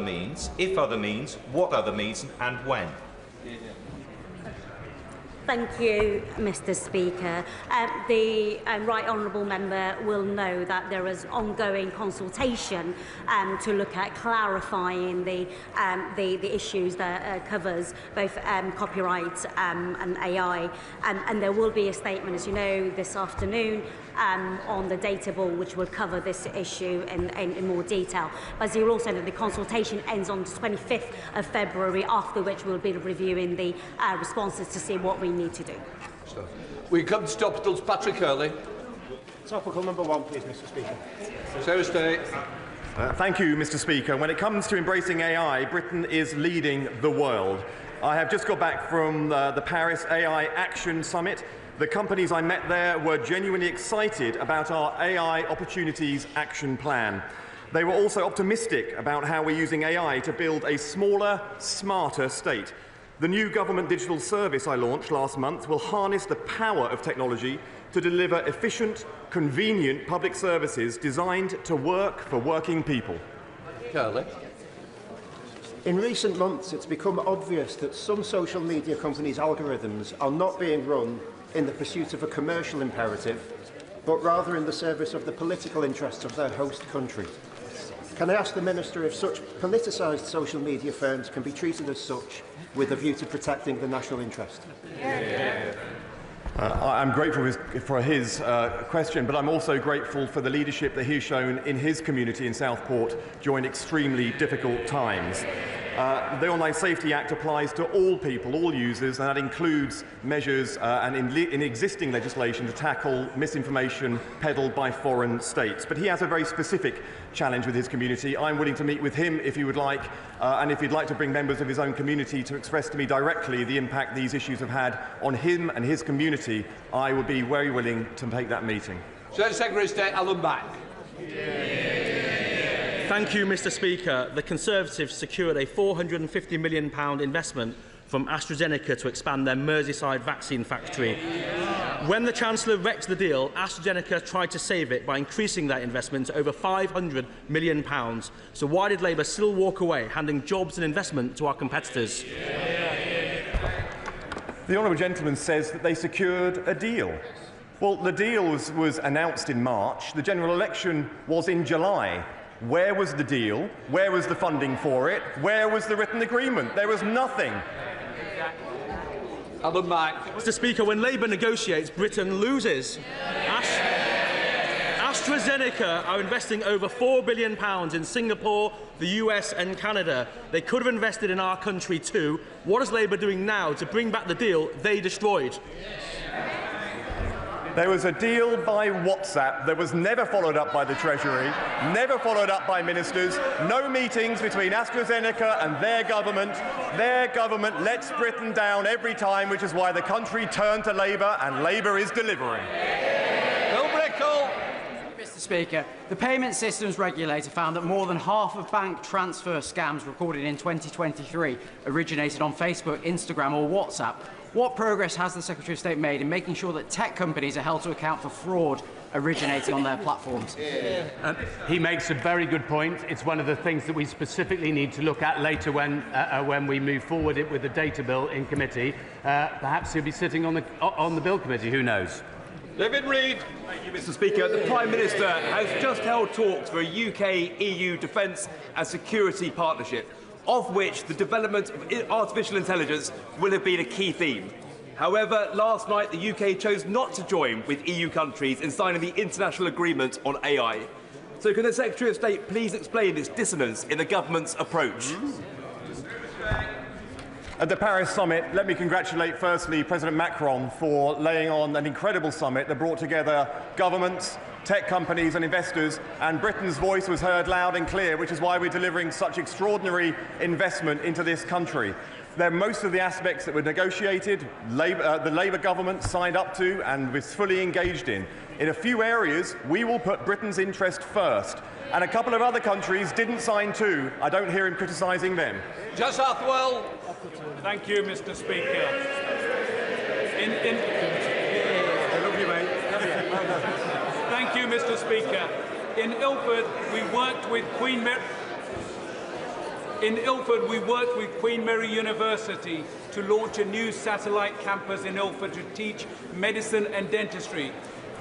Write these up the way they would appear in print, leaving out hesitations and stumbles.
means? If other means, what other means and when? Thank you, Mr. Speaker. The right honourable member will know that there is ongoing consultation to look at clarifying the issues that covers both copyright and AI, and there will be a statement, as you know, this afternoon on the data bill, which will cover this issue in more detail. But as you also know, the consultation ends on the 25th of February, after which we'll be reviewing the responses to see what we need to do. We come to topicals. Patrick Hurley. Topical number 1, please, Mr. Speaker. Sarah Stay. Thank you, Mr. Speaker. When it comes to embracing AI, Britain is leading the world. I have just got back from the Paris AI Action Summit. The companies I met there were genuinely excited about our AI Opportunities Action Plan. They were also optimistic about how we're using AI to build a smaller, smarter state. The new government digital service I launched last month will harness the power of technology to deliver efficient, convenient public services designed to work for working people. Curley. In recent months, it's become obvious that some social media companies' algorithms are not being run in the pursuit of a commercial imperative, but rather in the service of the political interests of their host country. Can I ask the Minister if such politicised social media firms can be treated as such with a view to protecting the national interest? I'm grateful for his question, but I'm also grateful for the leadership that he's shown in his community in Southport during extremely difficult times. The Online Safety Act applies to all people, all users, and that includes measures and in existing legislation to tackle misinformation peddled by foreign states. But he has a very specific challenge with his community. I'm willing to meet with him if he would like, and if he'd like to bring members of his own community to express to me directly the impact these issues have had on him and his community, I would be very willing to take that meeting. Secretary of State Alan Back. Thank you, Mr. Speaker. The Conservatives secured a £450 million investment from AstraZeneca to expand their Merseyside vaccine factory. When the Chancellor wrecked the deal, AstraZeneca tried to save it by increasing that investment to over £500 million. So why did Labour still walk away, handing jobs and investment to our competitors? The honourable gentleman says that they secured a deal. Well, the deal was announced in March. The general election was in July. Where was the deal? Where was the funding for it? Where was the written agreement? There was nothing. Alan Back. Mr. Speaker, when Labour negotiates, Britain loses. AstraZeneca are investing over £4 billion in Singapore, the US and Canada. They could have invested in our country too. What is Labour doing now to bring back the deal they destroyed? There was a deal by WhatsApp that was never followed up by the Treasury, never followed up by ministers, no meetings between AstraZeneca and their government. Their government lets Britain down every time, which is why the country turned to Labour, and Labour is delivering. Mr. Speaker, the Payment Systems Regulator found that more than half of bank transfer scams recorded in 2023 originated on Facebook, Instagram or WhatsApp. What progress has the Secretary of State made in making sure that tech companies are held to account for fraud originating on their platforms? He makes a very good point. It's one of the things that we specifically need to look at later when we move forward with the data bill in committee. Perhaps he'll be sitting on the bill committee. Who knows? David Reid. Thank you, Mr. Speaker. The Prime Minister has just held talks for a UK-EU defence and security partnership, of which the development of artificial intelligence will have been a key theme. However, last night the UK chose not to join with EU countries in signing the international agreement on AI. So can the Secretary of State please explain this dissonance in the government's approach? At the Paris summit, let me congratulate firstly President Macron for laying on an incredible summit that brought together governments, tech companies and investors, and Britain's voice was heard loud and clear, which is why we're delivering such extraordinary investment into this country. Most of the aspects that were negotiated, the Labour government signed up to and was fully engaged in. In a few areas, we will put Britain's interest first, and a couple of other countries didn't sign to. I don't hear him criticising them. Just Southwell. Thank you, Mr. Speaker. Thank you, Mr. Speaker. In Ilford, we worked with Queen Mary. In Ilford, we worked with Queen Mary University to launch a new satellite campus in Ilford to teach medicine and dentistry.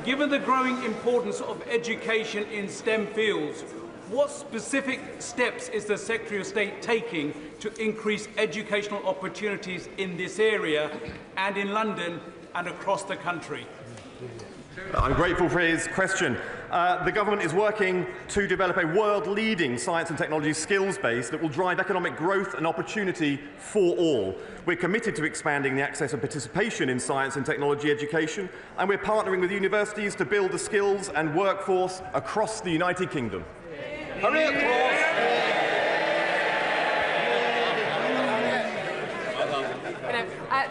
Given the growing importance of education in STEM fields, what specific steps is the Secretary of State taking to increase educational opportunities in this area and in London and across the country? I'm grateful for his question. The government is working to develop a world-leading science and technology skills base that will drive economic growth and opportunity for all. We're committed to expanding the access and participation in science and technology education, and we're partnering with universities to build the skills and workforce across the United Kingdom. Hurry across.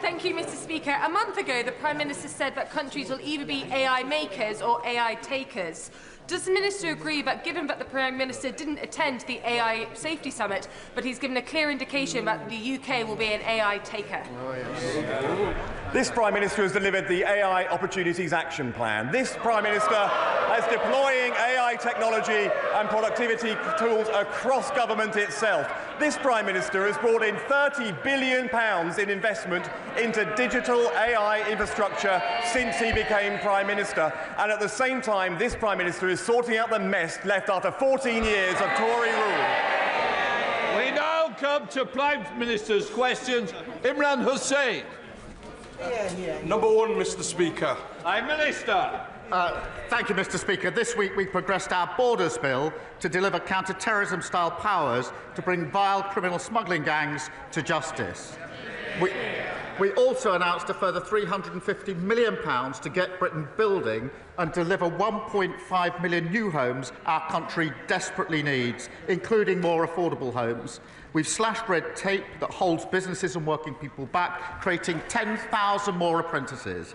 Thank you, Mr. Speaker. A month ago, the Prime Minister said that countries will either be AI makers or AI takers. Does the Minister agree that, given that the Prime Minister didn't attend the AI Safety Summit, but he's given a clear indication that the UK will be an AI taker? This Prime Minister has delivered the AI Opportunities Action Plan. This Prime Minister is deploying AI technology and productivity tools across government itself. This Prime Minister has brought in £30 billion in investment into digital AI infrastructure since he became Prime Minister. And at the same time, this Prime Minister is sorting out the mess left after 14 years of Tory rule. We now come to Prime Minister's questions. Imran Hussain. Number one, Mr. Speaker. Prime Minister. Thank you, Mr. Speaker. This week we progressed our Borders Bill to deliver counter-terrorism-style powers to bring vile criminal smuggling gangs to justice. We also announced a further £350 million to get Britain building and deliver 1.5 million new homes our country desperately needs, including more affordable homes. We've slashed red tape that holds businesses and working people back, creating 10,000 more apprentices.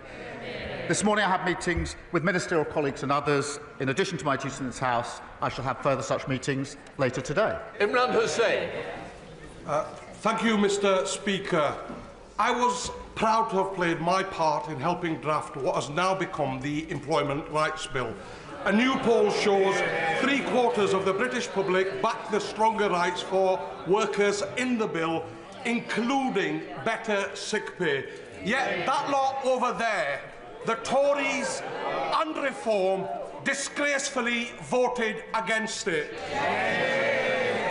This morning I have meetings with ministerial colleagues and others. In addition to my duties in this House, I shall have further such meetings later today. Imran Hussain. Thank you, Mr. Speaker. I was proud to have played my part in helping draft what has now become the Employment Rights Bill. A new poll shows 3/4 of the British public back the stronger rights for workers in the bill, including better sick pay. Yet that lot over there, the Tories and Reform, disgracefully voted against it.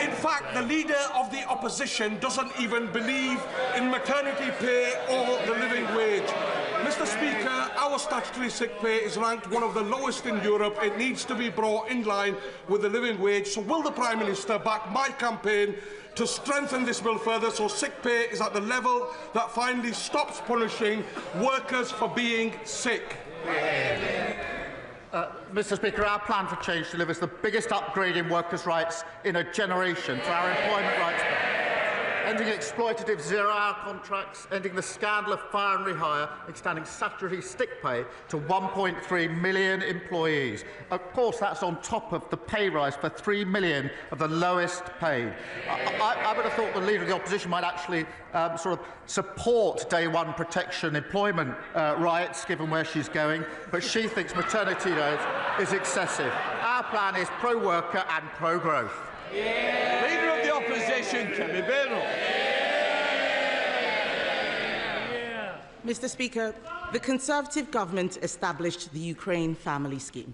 In fact, the leader of the opposition doesn't even believe in maternity pay or the living wage. Mr. Speaker, our statutory sick pay is ranked one of the lowest in Europe. It needs to be brought in line with the living wage. So will the Prime Minister back my campaign to strengthen this bill further so sick pay is at the level that finally stops punishing workers for being sick? Mr. Speaker, our plan for change delivers the biggest upgrade in workers' rights in a generation to our employment rights bill. Ending exploitative zero-hour contracts, ending the scandal of fire and rehire, extending statutory sick pay to 1.3 million employees. Of course, that's on top of the pay rise for 3 million of the lowest paid. I would have thought the Leader of the Opposition might actually sort of support day one protection employment rights, given where she's going, but she thinks maternity leave is excessive. Our plan is pro-worker and pro-growth. Leader of the Opposition, Kemi Beno. Mr. Speaker, the Conservative government established the Ukraine Family Scheme,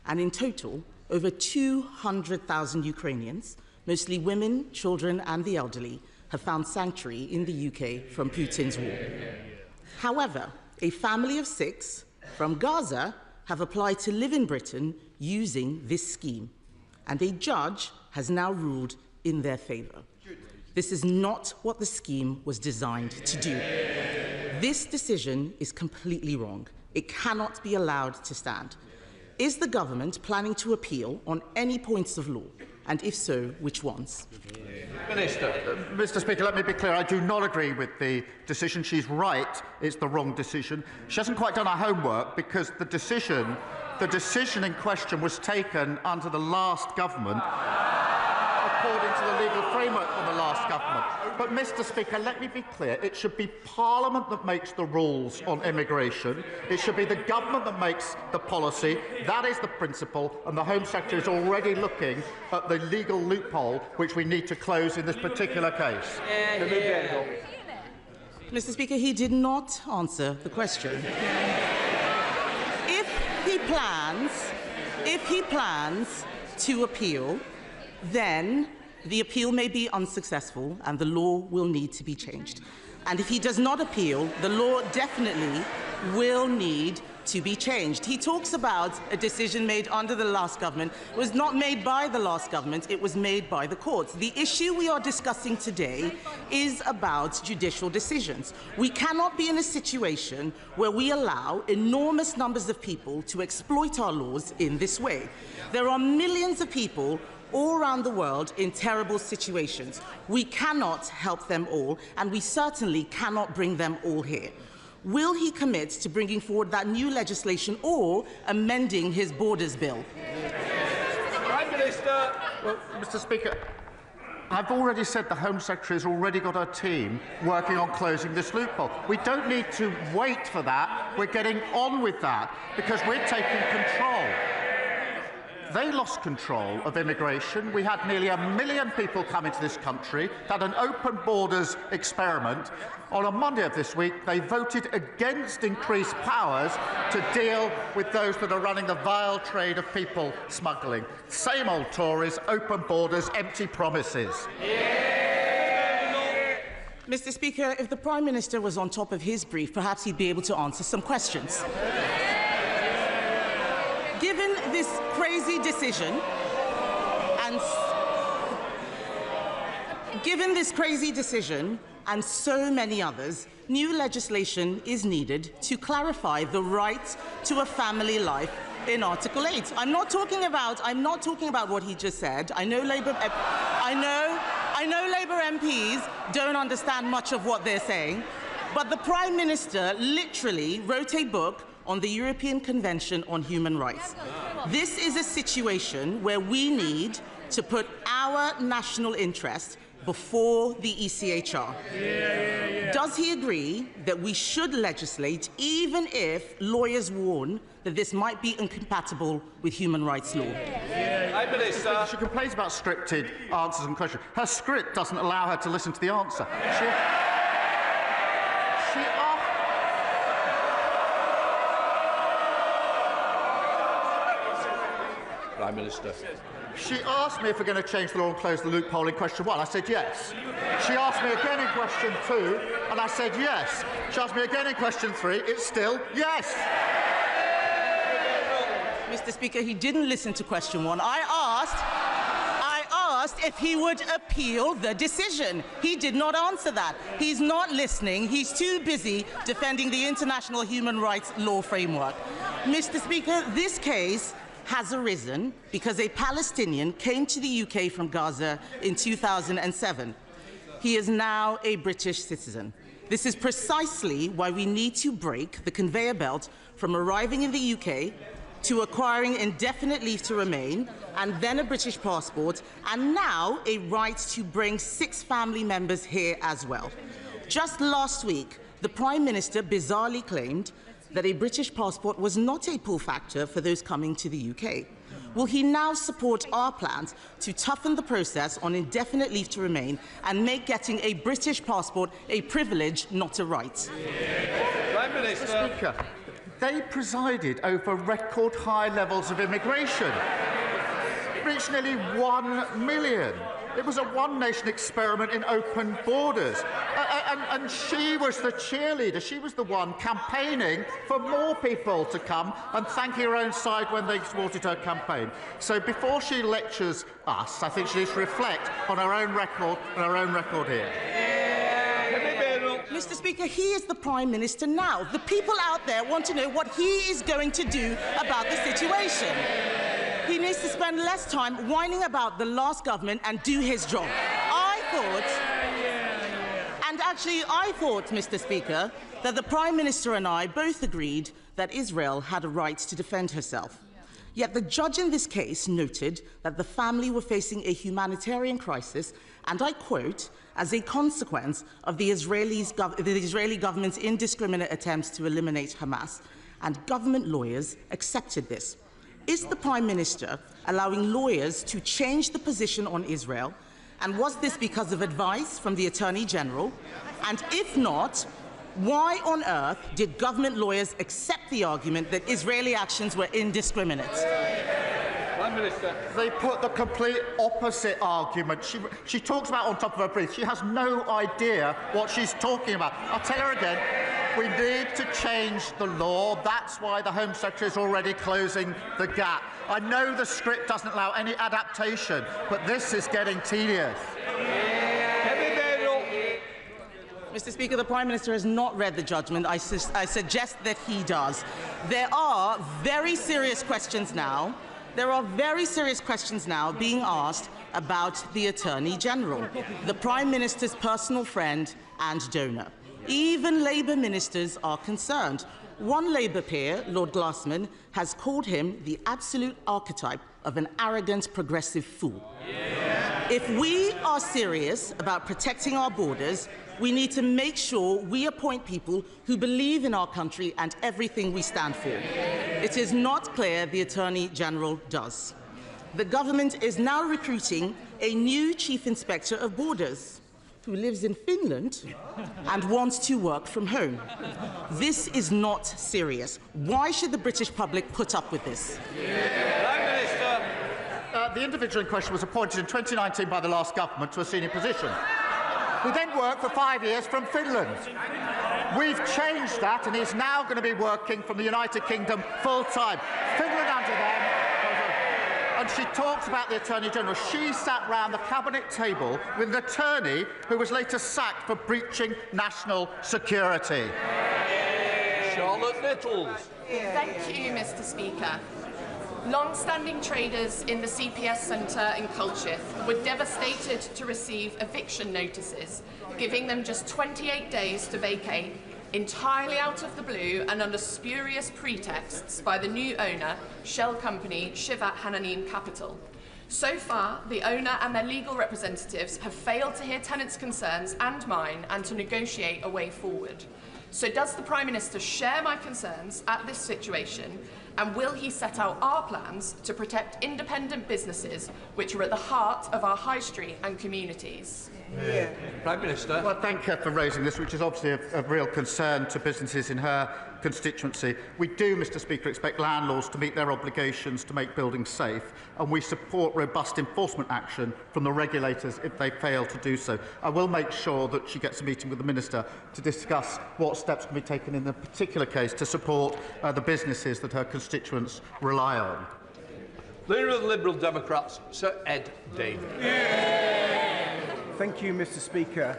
and in total, over 200,000 Ukrainians, mostly women, children and the elderly, have found sanctuary in the UK from Putin's war. However, a family of 6 from Gaza have applied to live in Britain using this scheme, and a judge has now ruled in their favour. This is not what the scheme was designed to do. This decision is completely wrong. It cannot be allowed to stand. Is the government planning to appeal on any points of law? And if so, which ones? Minister. Mr. Speaker, let me be clear. I do not agree with the decision. She's right. It's the wrong decision. She hasn't quite done her homework because the decision in question was taken under the last government, according to the legal framework of the last government. government. But, Mr. Speaker, let me be clear. It should be Parliament that makes the rules on immigration. It should be the government that makes the policy. That is the principle, and the Home Secretary is already looking at the legal loophole which we need to close in this particular case. Mr. Speaker, he did not answer the question. If he plans to appeal, then the appeal may be unsuccessful and the law will need to be changed. And if he does not appeal, the law definitely will need to be changed. He talks about a decision made under the last government. It was not made by the last government, it was made by the courts. The issue we are discussing today is about judicial decisions. We cannot be in a situation where we allow enormous numbers of people to exploit our laws in this way. There are millions of people all around the world in terrible situations. We cannot help them all, and we certainly cannot bring them all here. Will he commit to bringing forward that new legislation or amending his borders bill? Prime Minister. Well, Mr. Speaker, I've already said the Home Secretary has already got a team working on closing this loophole. We don't need to wait for that. We're getting on with that because we're taking control. They lost control of immigration. We had nearly 1 million people come into this country, had an open borders experiment. On a Monday of this week, they voted against increased powers to deal with those that are running the vile trade of people smuggling. Same old Tories, open borders, empty promises. Mr. Speaker, if the Prime Minister was on top of his brief, perhaps he'd be able to answer some questions. Given this crazy decision and so many others, new legislation is needed to clarify the right to a family life in Article 8. I'm not talking about what he just said. I know Labour MPs don't understand much of what they're saying, but the Prime Minister literally wrote a book on the European Convention on Human Rights. This is a situation where we need to put our national interest before the ECHR. Does he agree that we should legislate even if lawyers warn that this might be incompatible with human rights law? She complains about scripted answers and questions. Her script doesn't allow her to listen to the answer. Prime Minister. She asked me if we're going to change the law and close the loophole in question 1. I said yes. She asked me again in question 2, and I said yes. She asked me again in question 3. It's still yes. Mr. Speaker, he didn't listen to question 1. I asked if he would appeal the decision. He did not answer that. He's not listening. He's too busy defending the international human rights law framework. Mr. Speaker, this case has arisen because a Palestinian came to the UK from Gaza in 2007. He is now a British citizen. This is precisely why we need to break the conveyor belt from arriving in the UK to acquiring indefinite leave to remain and then a British passport, and now a right to bring 6 family members here as well. Just last week, the Prime Minister bizarrely claimed that a British passport was not a pull factor for those coming to the UK. Will he now support our plans to toughen the process on indefinite leave to remain and make getting a British passport a privilege, not a right? Prime Minister. Speaker, they presided over record high levels of immigration. It reached nearly 1 million. It was a one-nation experiment in open borders. And she was the cheerleader. She was the one campaigning for more people to come and thanking her own side when they supported her campaign. So before she lectures us, I think she needs to reflect on her own record and her own record here. Mr. Speaker, he is the Prime Minister now. The people out there want to know what he is going to do about the situation. He needs to spend less time whining about the last government and do his job. I thought, Mr. Speaker, that the Prime Minister and I both agreed that Israel had a right to defend herself. Yet the judge in this case noted that the family were facing a humanitarian crisis, and I quote, as a consequence of the Israeli government's indiscriminate attempts to eliminate Hamas, and government lawyers accepted this. Is the Prime Minister allowing lawyers to change the position on Israel? And was this because of advice from the Attorney General? And if not, why on earth did government lawyers accept the argument that Israeli actions were indiscriminate? Prime Minister. They put the complete opposite argument. She talks about on top of her brief. She has no idea what she's talking about. I'll tell her again. We need to change the law. That's why the Home Secretary is already closing the gap. I know the script doesn't allow any adaptation, but this is getting tedious. Mr. Speaker, the Prime Minister has not read the judgment. I suggest that he does. There are very serious questions now. There are very serious questions now being asked about the Attorney General, the Prime Minister's personal friend and donor. Even Labour ministers are concerned. One Labour peer, Lord Glassman, has called him the absolute archetype of an arrogant progressive fool. Yeah. If we are serious about protecting our borders, we need to make sure we appoint people who believe in our country and everything we stand for. It is not clear the Attorney General does. The government is now recruiting a new Chief Inspector of Borders who lives in Finland and wants to work from home. This is not serious. Why should the British public put up with this? Prime Minister. The individual in question was appointed in 2019 by the last government to a senior position. He then worked for 5 years from Finland. We've changed that, and he's now going to be working from the United Kingdom full-time. Finland under them. And she talks about the Attorney General. She sat round the cabinet table with an attorney who was later sacked for breaching national security. Charlotte Littles. Thank you, Mr. Speaker. Long-standing traders in the CPS Centre in Culcheth were devastated to receive eviction notices, giving them just 28 days to vacate, entirely out of the blue and under spurious pretexts by the new owner, shell company Shivat Hananim Capital. So far, the owner and their legal representatives have failed to hear tenants' concerns and mine and to negotiate a way forward. So does the Prime Minister share my concerns at this situation, and will he set out our plans to protect independent businesses which are at the heart of our high street and communities? Yeah. Prime Minister. Well, thank her for raising this, which is obviously of real concern to businesses in her constituency. We do, Mr. Speaker, expect landlords to meet their obligations to make buildings safe, and we support robust enforcement action from the regulators if they fail to do so. I will make sure that she gets a meeting with the Minister to discuss what steps can be taken in the particular case to support the businesses that her constituents rely on. Leader of the Liberal Democrats, Sir Ed Davey. Thank you, Mr. Speaker.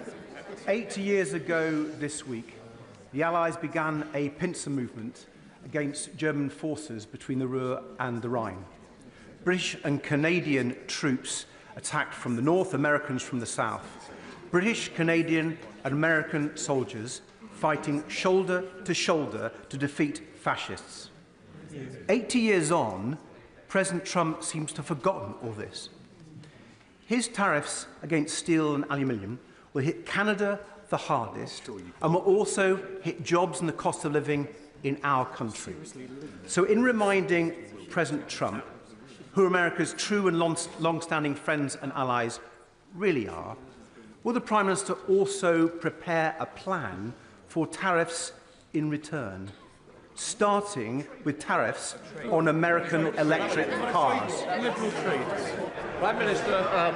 8 years ago this week, the Allies began a pincer movement against German forces between the Ruhr and the Rhine. British and Canadian troops attacked from the north, Americans from the south. British, Canadian and American soldiers fighting shoulder to defeat fascists. 80 years on, President Trump seems to have forgotten all this. His tariffs against steel and aluminium will hit Canada the hardest and will also hit jobs and the cost of living in our country. So in reminding President Trump who America's true and long-standing friends and allies really are, will the Prime Minister also prepare a plan for tariffs in return, starting with tariffs on American electric cars? Prime Minister.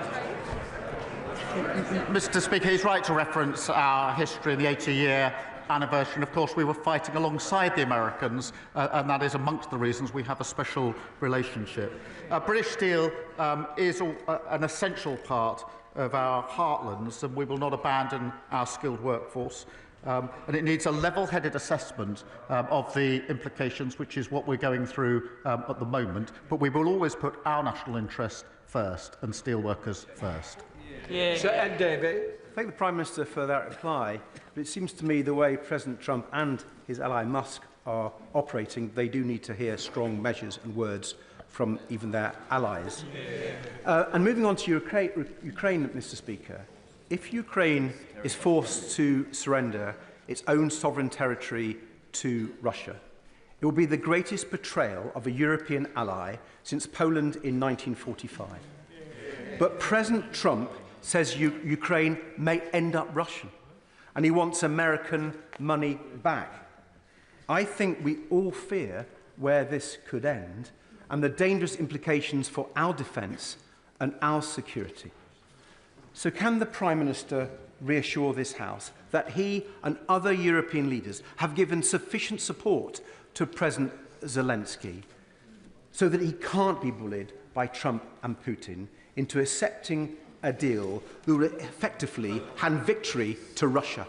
Mr. Speaker, he's right to reference our history in the 80-year anniversary. And of course, we were fighting alongside the Americans, and that is amongst the reasons we have a special relationship. British steel is an essential part of our heartlands, and we will not abandon our skilled workforce. And it needs a level-headed assessment of the implications, which is what we're going through at the moment. But we will always put our national interest first and steelworkers first. Sir Ed Davey. Thank the Prime Minister for that reply. But it seems to me the way President Trump and his ally Musk are operating, they do need to hear strong measures and words from even their allies. And moving on to Ukraine, Mr. Speaker, if Ukraine is forced to surrender its own sovereign territory to Russia, it will be the greatest betrayal of a European ally since Poland in 1945. But President Trump says Ukraine may end up Russian, and he wants American money back. I think we all fear where this could end and the dangerous implications for our defence and our security. So can the Prime Minister reassure this House that he and other European leaders have given sufficient support to President Zelensky so that he can't be bullied by Trump and Putin into accepting a deal that will effectively hand victory to Russia?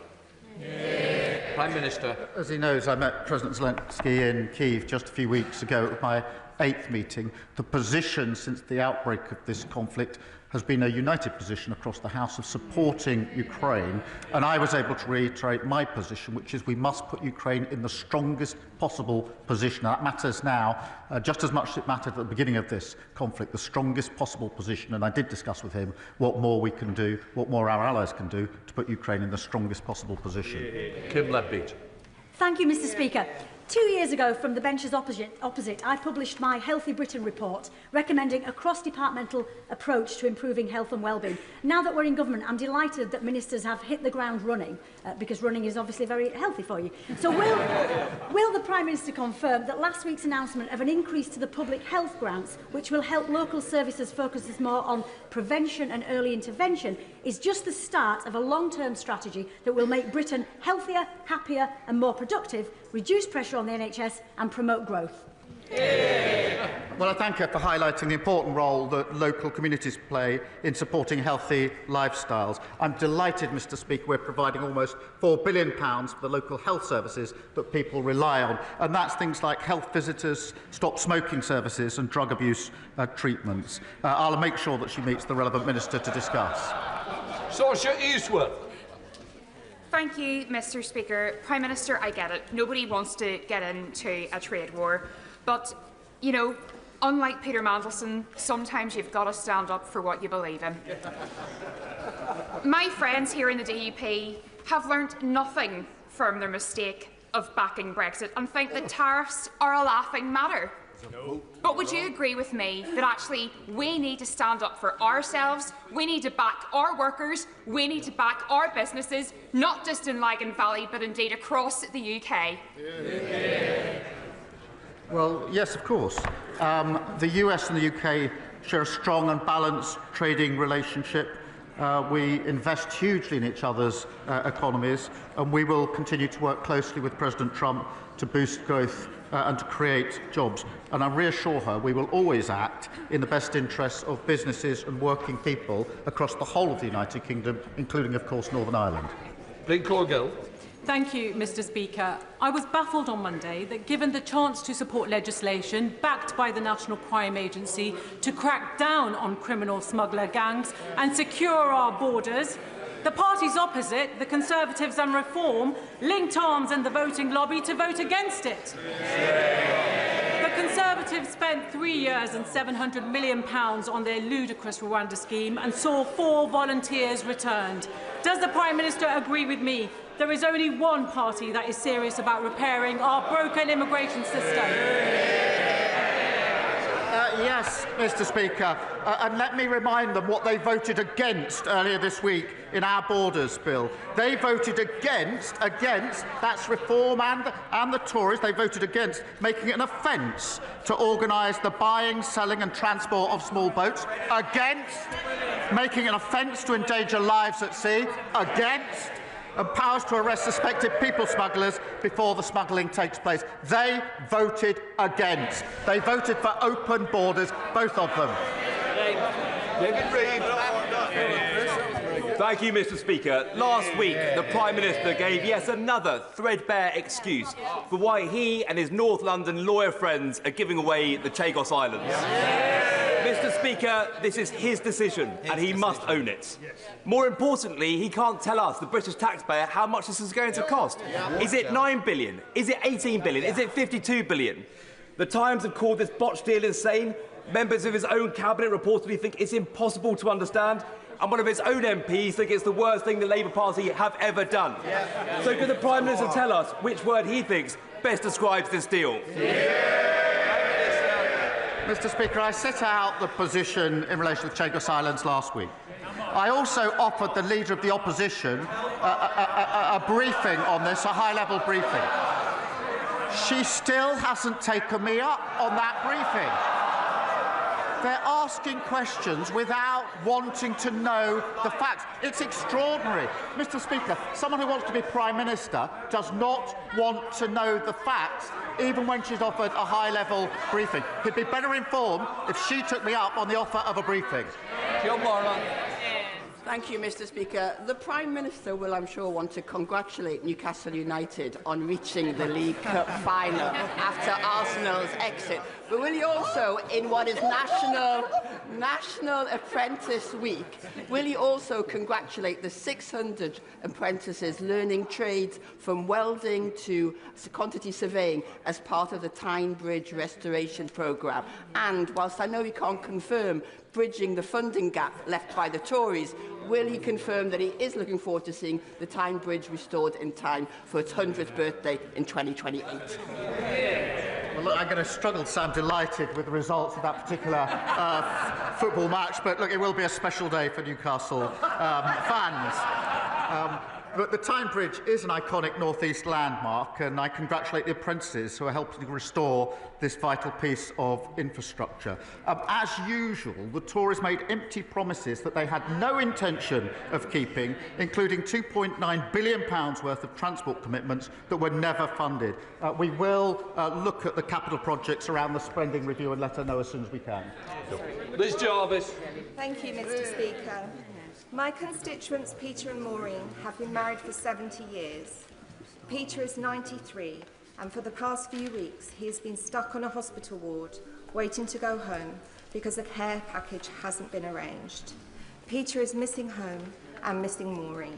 Prime Minister. As he knows, I met President Zelensky in Kyiv just a few weeks ago at my 8th meeting. The position since the outbreak of this conflict has been a united position across the House of supporting Ukraine, and I was able to reiterate my position, which is we must put Ukraine in the strongest possible position. That matters now just as much as it mattered at the beginning of this conflict, the strongest possible position, and I did discuss with him what more we can do, what more our allies can do to put Ukraine in the strongest possible position. Kim Ledbeat. Thank you, Mr. Speaker. 2 years ago, from the benches opposite, I published my Healthy Britain report, recommending a cross-departmental approach to improving health and wellbeing. Now that we're in government, I'm delighted that ministers have hit the ground running, because running is obviously very healthy for you. So will the Prime Minister confirm that last week's announcement of an increase to the public health grants, which will help local services focus more on prevention and early intervention, is just the start of a long-term strategy that will make Britain healthier, happier and more productive, reduce pressure on the NHS and promote growth? Well, I thank her for highlighting the important role that local communities play in supporting healthy lifestyles. I'm delighted, Mr. Speaker, we're providing almost £4 billion for the local health services that people rely on, and that's things like health visitors, stop smoking services and drug abuse treatments. I'll make sure that she meets the relevant minister to discuss. Saoirse Eastwood. Thank you, Mr. Speaker. Prime Minister, I get it. Nobody wants to get into a trade war. But, you know, unlike Peter Mandelson, sometimes you've got to stand up for what you believe in. My friends here in the DUP have learnt nothing from their mistake of backing Brexit and think that tariffs are a laughing matter. No. But would you agree with me that actually we need to stand up for ourselves, we need to back our workers, we need to back our businesses, not just in Lagan Valley, but indeed across the UK? Yeah. Well, yes, of course. The US and the UK share a strong and balanced trading relationship. We invest hugely in each other's economies, and we will continue to work closely with President Trump to boost growth and to create jobs. And I reassure her we will always act in the best interests of businesses and working people across the whole of the United Kingdom, including, of course, Northern Ireland. Thank you, Mr. Speaker. I was baffled on Monday that, given the chance to support legislation backed by the National Crime Agency to crack down on criminal smuggler gangs and secure our borders, the parties opposite, the Conservatives and Reform, linked arms in the voting lobby to vote against it. The Conservatives spent 3 years and £700 million on their ludicrous Rwanda scheme and saw 4 volunteers returned. Does the Prime Minister agree with me? There is only one party that is serious about repairing our broken immigration system. Yes, Mr. Speaker, and let me remind them what they voted against earlier this week in our Borders Bill. They voted against, that's Reform and the Tories, they voted against making it an offence to organise the buying, selling and transport of small boats, against making it an offence to endanger lives at sea, against and powers to arrest suspected people smugglers before the smuggling takes place. They voted against. They voted for open borders, both of them. Thank you, Mr. Speaker. Last week, the Prime Minister gave yet another threadbare excuse for why he and his North London lawyer friends are giving away the Chagos Islands. Mr. Speaker, this is his decision, and he must own it. More importantly, he can't tell us, the British taxpayer, how much this is going to cost. Is it £9 billion? Is it £18 billion? Is it £52 billion? The Times have called this botched deal insane. Members of his own cabinet reportedly think it's impossible to understand, and one of his own MPs think it's the worst thing the Labour Party have ever done. Yeah. So could the Prime Minister tell us which word he thinks best describes this deal? Mr. Speaker, I set out the position in relation to Chagos Islands last week. I also offered the Leader of the Opposition a briefing on this, a high-level briefing. She still hasn't taken me up on that briefing. They're asking questions without wanting to know the facts. It's extraordinary. Mr. Speaker, someone who wants to be Prime Minister does not want to know the facts, even when she's offered a high-level briefing. He'd be better informed if she took me up on the offer of a briefing. Thank you, Mr. Speaker. The Prime Minister will, I'm sure, want to congratulate Newcastle United on reaching the League Cup final after Arsenal's exit. But will he also, in what is National Apprentice Week, will he also congratulate the 600 apprentices learning trades from welding to quantity surveying as part of the Tyne Bridge restoration programme? And whilst I know he can't confirm bridging the funding gap left by the Tories, will he confirm that he is looking forward to seeing the Tyne Bridge restored in time for its 100th birthday in 2028? Well, look, I'm going to struggle to sound delighted with the results of that particular football match, but look, it will be a special day for Newcastle fans. But the Tyne Bridge is an iconic North East landmark, and I congratulate the apprentices who are helping to restore this vital piece of infrastructure. As usual, the Tories made empty promises that they had no intention of keeping, including £2.9 billion worth of transport commitments that were never funded. We will look at the capital projects around the spending review and let her know as soon as we can. Liz Jarvis. Thank you, Mr. Speaker. My constituents, Peter and Maureen, have been married for 70 years. Peter is 93, and for the past few weeks he has been stuck on a hospital ward, waiting to go home because a care package hasn't been arranged. Peter is missing home and missing Maureen.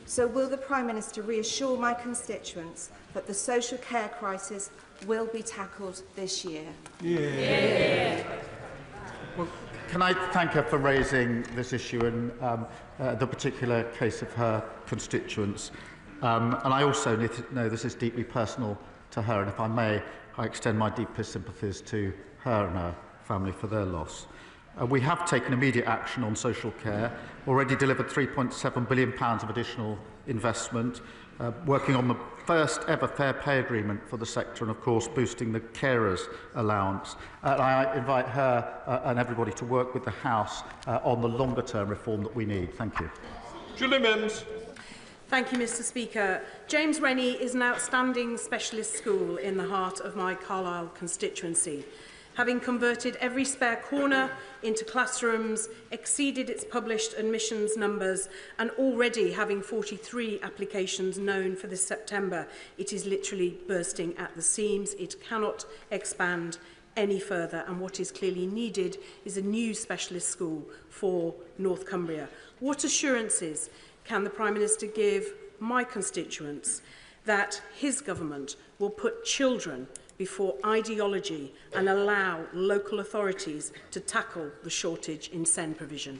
So will the Prime Minister reassure my constituents that the social care crisis will be tackled this year? Yeah. Well, can I thank her for raising this issue and the particular case of her constituents? And I also need to know this is deeply personal to her, and if I may, I extend my deepest sympathies to her and her family for their loss. We have taken immediate action on social care, already delivered £3.7 billion of additional investment, working on the first ever fair pay agreement for the sector, and of course boosting the carers allowance. I invite her and everybody to work with the House on the longer term reform that we need. Thank you. Julie Mims. Thank you, Mr. Speaker. James Rennie is an outstanding specialist school in the heart of my Carlisle constituency. Having converted every spare corner into classrooms, exceeded its published admissions numbers, and already having 43 applications known for this September, it is literally bursting at the seams. It cannot expand any further, and what is clearly needed is a new specialist school for North Cumbria. What assurances can the Prime Minister give my constituents that his government will put children before ideology and allow local authorities to tackle the shortage in SEN provision?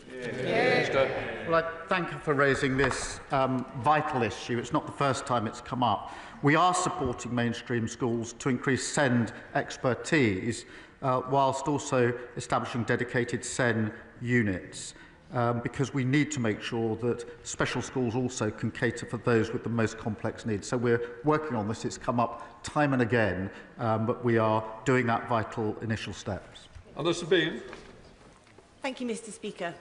Well, I thank you for raising this vital issue. It's not the first time it's come up. We are supporting mainstream schools to increase SEND expertise whilst also establishing dedicated SEN units. Because we need to make sure that special schools also can cater for those with the most complex needs. So we're working on this. It's come up time and again, but we are doing that vital initial steps. Thank you, Mr. Speaker.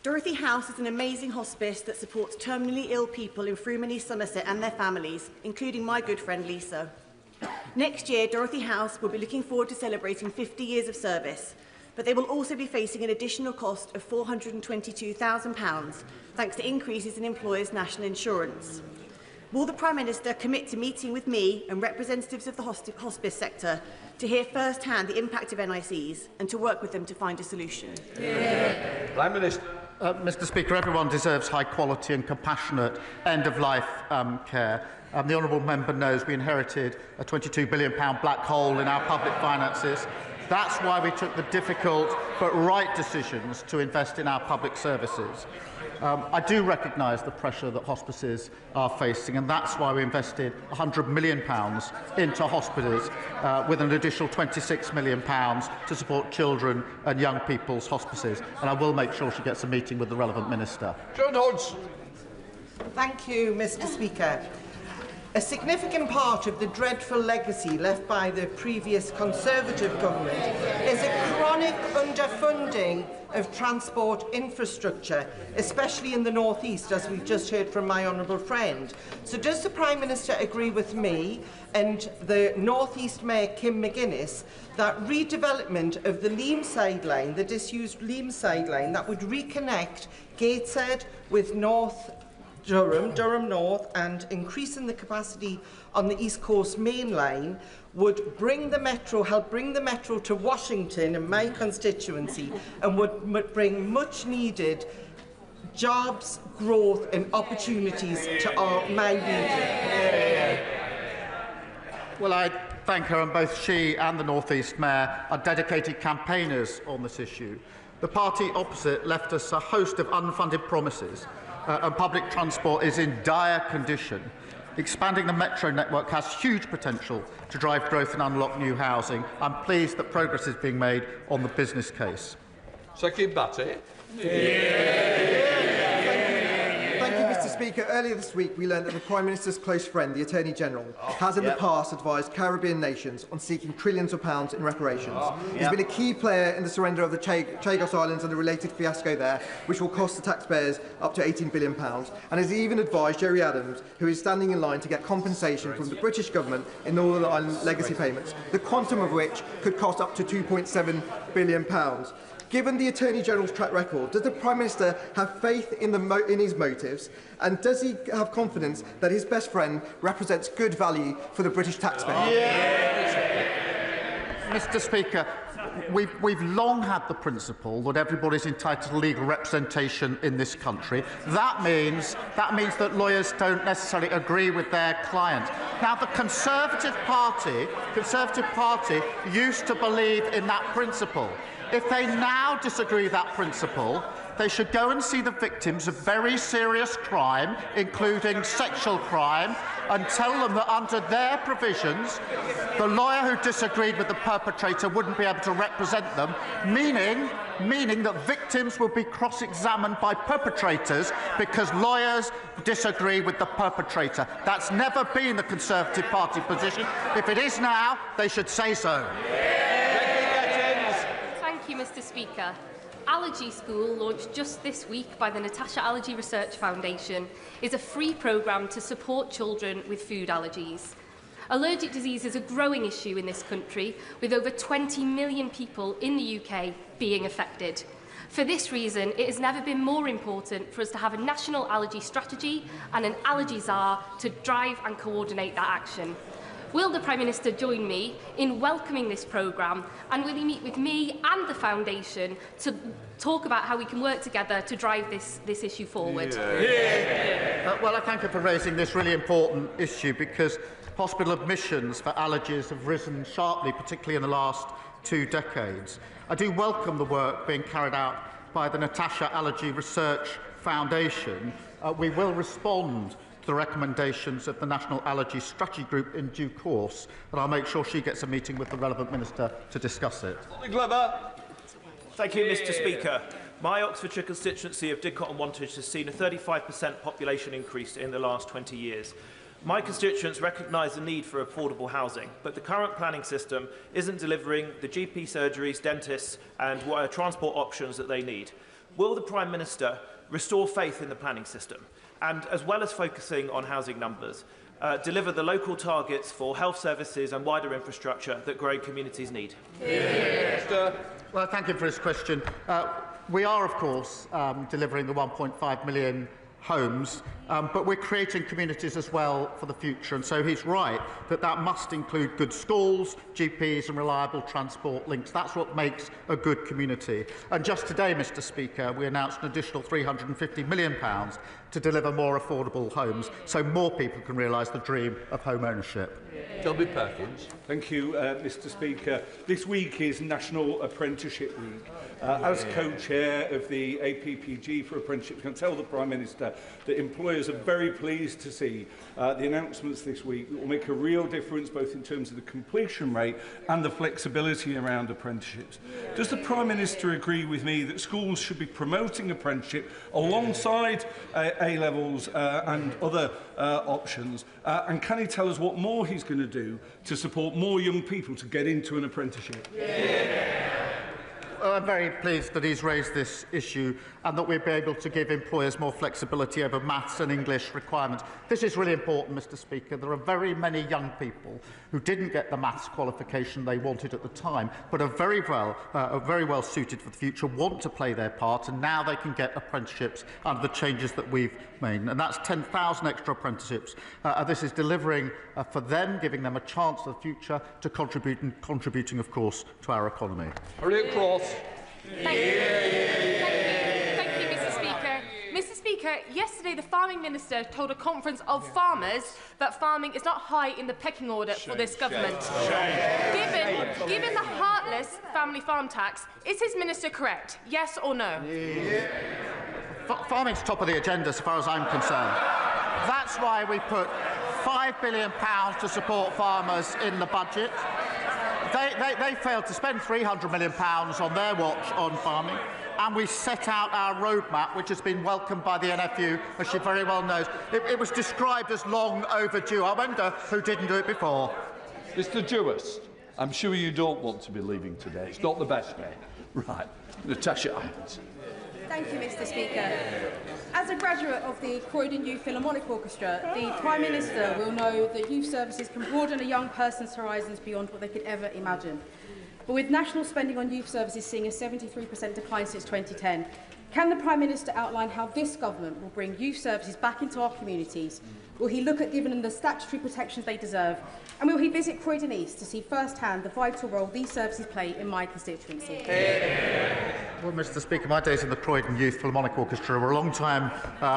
Dorothy House is an amazing hospice that supports terminally ill people in Frumeney, Somerset and their families, including my good friend Lisa. Next year, Dorothy House will be looking forward to celebrating 50 years of service, but they will also be facing an additional cost of £422,000 thanks to increases in employers' national insurance. Will the Prime Minister commit to meeting with me and representatives of the hospice sector to hear firsthand the impact of NICs and to work with them to find a solution? Prime Minister. Mr. Speaker, everyone deserves high quality and compassionate end-of-life care. The honourable member knows we inherited a £22 billion black hole in our public finances. That's why we took the difficult but right decisions to invest in our public services. I do recognise the pressure that hospices are facing, and that's why we invested £100 million into hospitals, with an additional £26 million to support children and young people's hospices. And I will make sure she gets a meeting with the relevant minister. John Hodge. Thank you, Mr. Speaker. A significant part of the dreadful legacy left by the previous Conservative government is a chronic underfunding of transport infrastructure, especially in the North East, as we've just heard from my honourable friend. So does the Prime Minister agree with me and the North East Mayor Kim McGuinness that redevelopment of the Leamside line, the disused Leamside line, that would reconnect Gateshead with Durham North, and increasing the capacity on the East Coast Main Line would help bring the metro to Washington in my constituency, and would bring much needed jobs, growth and opportunities to my region? Well, I thank her, and both she and the North East Mayor are dedicated campaigners on this issue. The party opposite left us a host of unfunded promises, and public transport is in dire condition. Expanding the metro network has huge potential to drive growth and unlock new housing. I'm pleased that progress is being made on the business case. Second Batty. Thank you, Mr. Speaker. Earlier this week, we learned that the Prime Minister's close friend, the Attorney General, has in the past advised Caribbean nations on seeking trillions of pounds in reparations. He's been a key player in the surrender of the Chagos Islands and the related fiasco there, which will cost the taxpayers up to £18 billion, and has even advised Jerry Adams, who is standing in line to get compensation from the British government in Northern Ireland legacy payments, the quantum of which could cost up to £2.7 billion. Given the Attorney General's track record, does the Prime Minister have faith in his motives, and does he have confidence that his best friend represents good value for the British taxpayer? Mr. Speaker, we've long had the principle that everybody is entitled to legal representation in this country. That means that lawyers don't necessarily agree with their client. Now, the Conservative Party used to believe in that principle. If they now disagree with that principle, they should go and see the victims of very serious crime, including sexual crime, and tell them that under their provisions, the lawyer who disagreed with the perpetrator wouldn't be able to represent them, meaning that victims will be cross-examined by perpetrators because lawyers disagree with the perpetrator. That's never been the Conservative Party position. If it is now, they should say so. Thank you, Mr. Speaker. Allergy School, launched just this week by the Natasha Allergy Research Foundation, is a free programme to support children with food allergies. Allergic disease is a growing issue in this country, with over 20 million people in the UK being affected. For this reason, it has never been more important for us to have a national allergy strategy and an allergy czar to drive and coordinate that action. Will the Prime Minister join me in welcoming this programme, and will he meet with me and the Foundation to talk about how we can work together to drive this issue forward? Well, I thank her for raising this really important issue, because hospital admissions for allergies have risen sharply, particularly in the last 2 decades. I do welcome the work being carried out by the Natasha Allergy Research Foundation. We will respond the recommendations of the National Allergy Strategy Group in due course, and I'll make sure she gets a meeting with the relevant minister to discuss it. Thank you, Mr. Speaker. My Oxfordshire constituency of Didcot and Wantage has seen a 35% population increase in the last 20 years. My constituents recognise the need for affordable housing, but the current planning system isn't delivering the GP surgeries, dentists and transport options that they need. Will the Prime Minister restore faith in the planning system, and, as well as focusing on housing numbers, deliver the local targets for health services and wider infrastructure that growing communities need? Well, thank you for his question. We are, of course, delivering the 1.5 million homes but we're creating communities as well for the future, and so he's right that that must include good schools, GPs and reliable transport links. That's what makes a good community. And just today, Mr Speaker, we announced an additional £350 million to deliver more affordable homes so more people can realise the dream of home ownership. Toby Perkins. Thank you, Mr Speaker. This week is National Apprenticeship Week. As co-chair of the APPG for Apprenticeships, I can tell the Prime Minister that employers are very pleased to see the announcements this week that will make a real difference both in terms of the completion rate and the flexibility around apprenticeships. Does the Prime Minister agree with me that schools should be promoting apprenticeship alongside A-levels and other options? And can he tell us what more he's going to do to support more young people to get into an apprenticeship? Well, I'm very pleased that he's raised this issue and that we'll be able to give employers more flexibility over maths and English requirements. This is really important, Mr Speaker. There are very many young people who didn't get the maths qualification they wanted at the time, but are very well suited for the future, want to play their part, and now they can get apprenticeships under the changes that we've made. And that's 10,000 extra apprenticeships. This is delivering for them, giving them a chance for the future to contributing, of course, to our economy. Harriet Cross. Thank you, Mr Speaker. Mr Speaker, yesterday the Farming Minister told a conference of farmers that farming is not high in the pecking order for this government. Given the heartless family farm tax, is his minister correct? Yes or no? Farming's top of the agenda as far as I'm concerned. That's why we put £5 billion to support farmers in the budget. They failed to spend £300 million on their watch on farming, and we set out our roadmap, which has been welcomed by the NFU, as she very well knows. It was described as long overdue. I wonder who didn't do it before. Mr Jewist, I'm sure you don't want to be leaving today. It's not the best day. Right. Natasha Irons. Thank you, Mr Speaker. As a graduate of the Croydon Youth Philharmonic Orchestra, the Prime Minister will know that youth services can broaden a young person's horizons beyond what they could ever imagine. But with national spending on youth services seeing a 73% decline since 2010, can the Prime Minister outline how this government will bring youth services back into our communities? Will he look at giving them the statutory protections they deserve? And will he visit Croydon East to see firsthand the vital role these services play in my constituency? Well, Mr Speaker, my days in the Croydon Youth Philharmonic Orchestra were a long time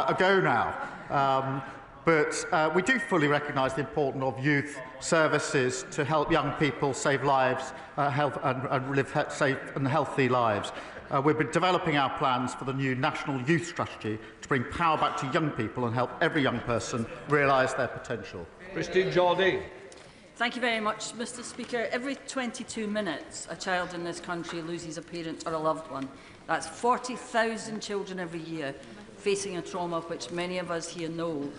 ago now. But we do fully recognise the importance of youth services to help young people save lives and live safe and healthy lives. We've been developing our plans for the new National Youth Strategy to bring power back to young people and help every young person realise their potential. Christine Jardine. Thank you very much, Mr Speaker. Every 22 minutes, a child in this country loses a parent or a loved one. That's 40,000 children every year facing a trauma which many of us here know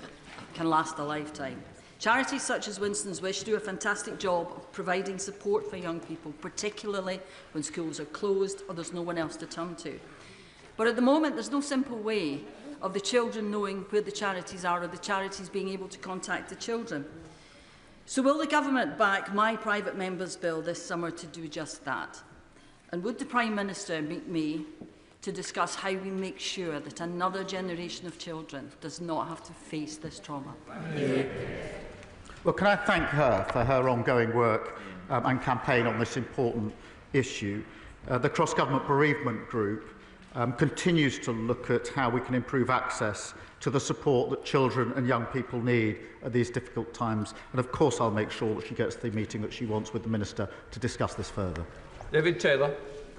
can last a lifetime. Charities such as Winston's Wish do a fantastic job of providing support for young people, particularly when schools are closed or there's no one else to turn to. But at the moment, there's no simple way of the children knowing where the charities are or the charities being able to contact the children. So will the government back my private member's bill this summer to do just that? And would the Prime Minister meet me to discuss how we make sure that another generation of children does not have to face this trauma? Well, can I thank her for her ongoing work and campaign on this important issue. The Cross-Government Bereavement Group continues to look at how we can improve access to the support that children and young people need at these difficult times. And of course I'll make sure that she gets the meeting that she wants with the Minister to discuss this further. David Taylor.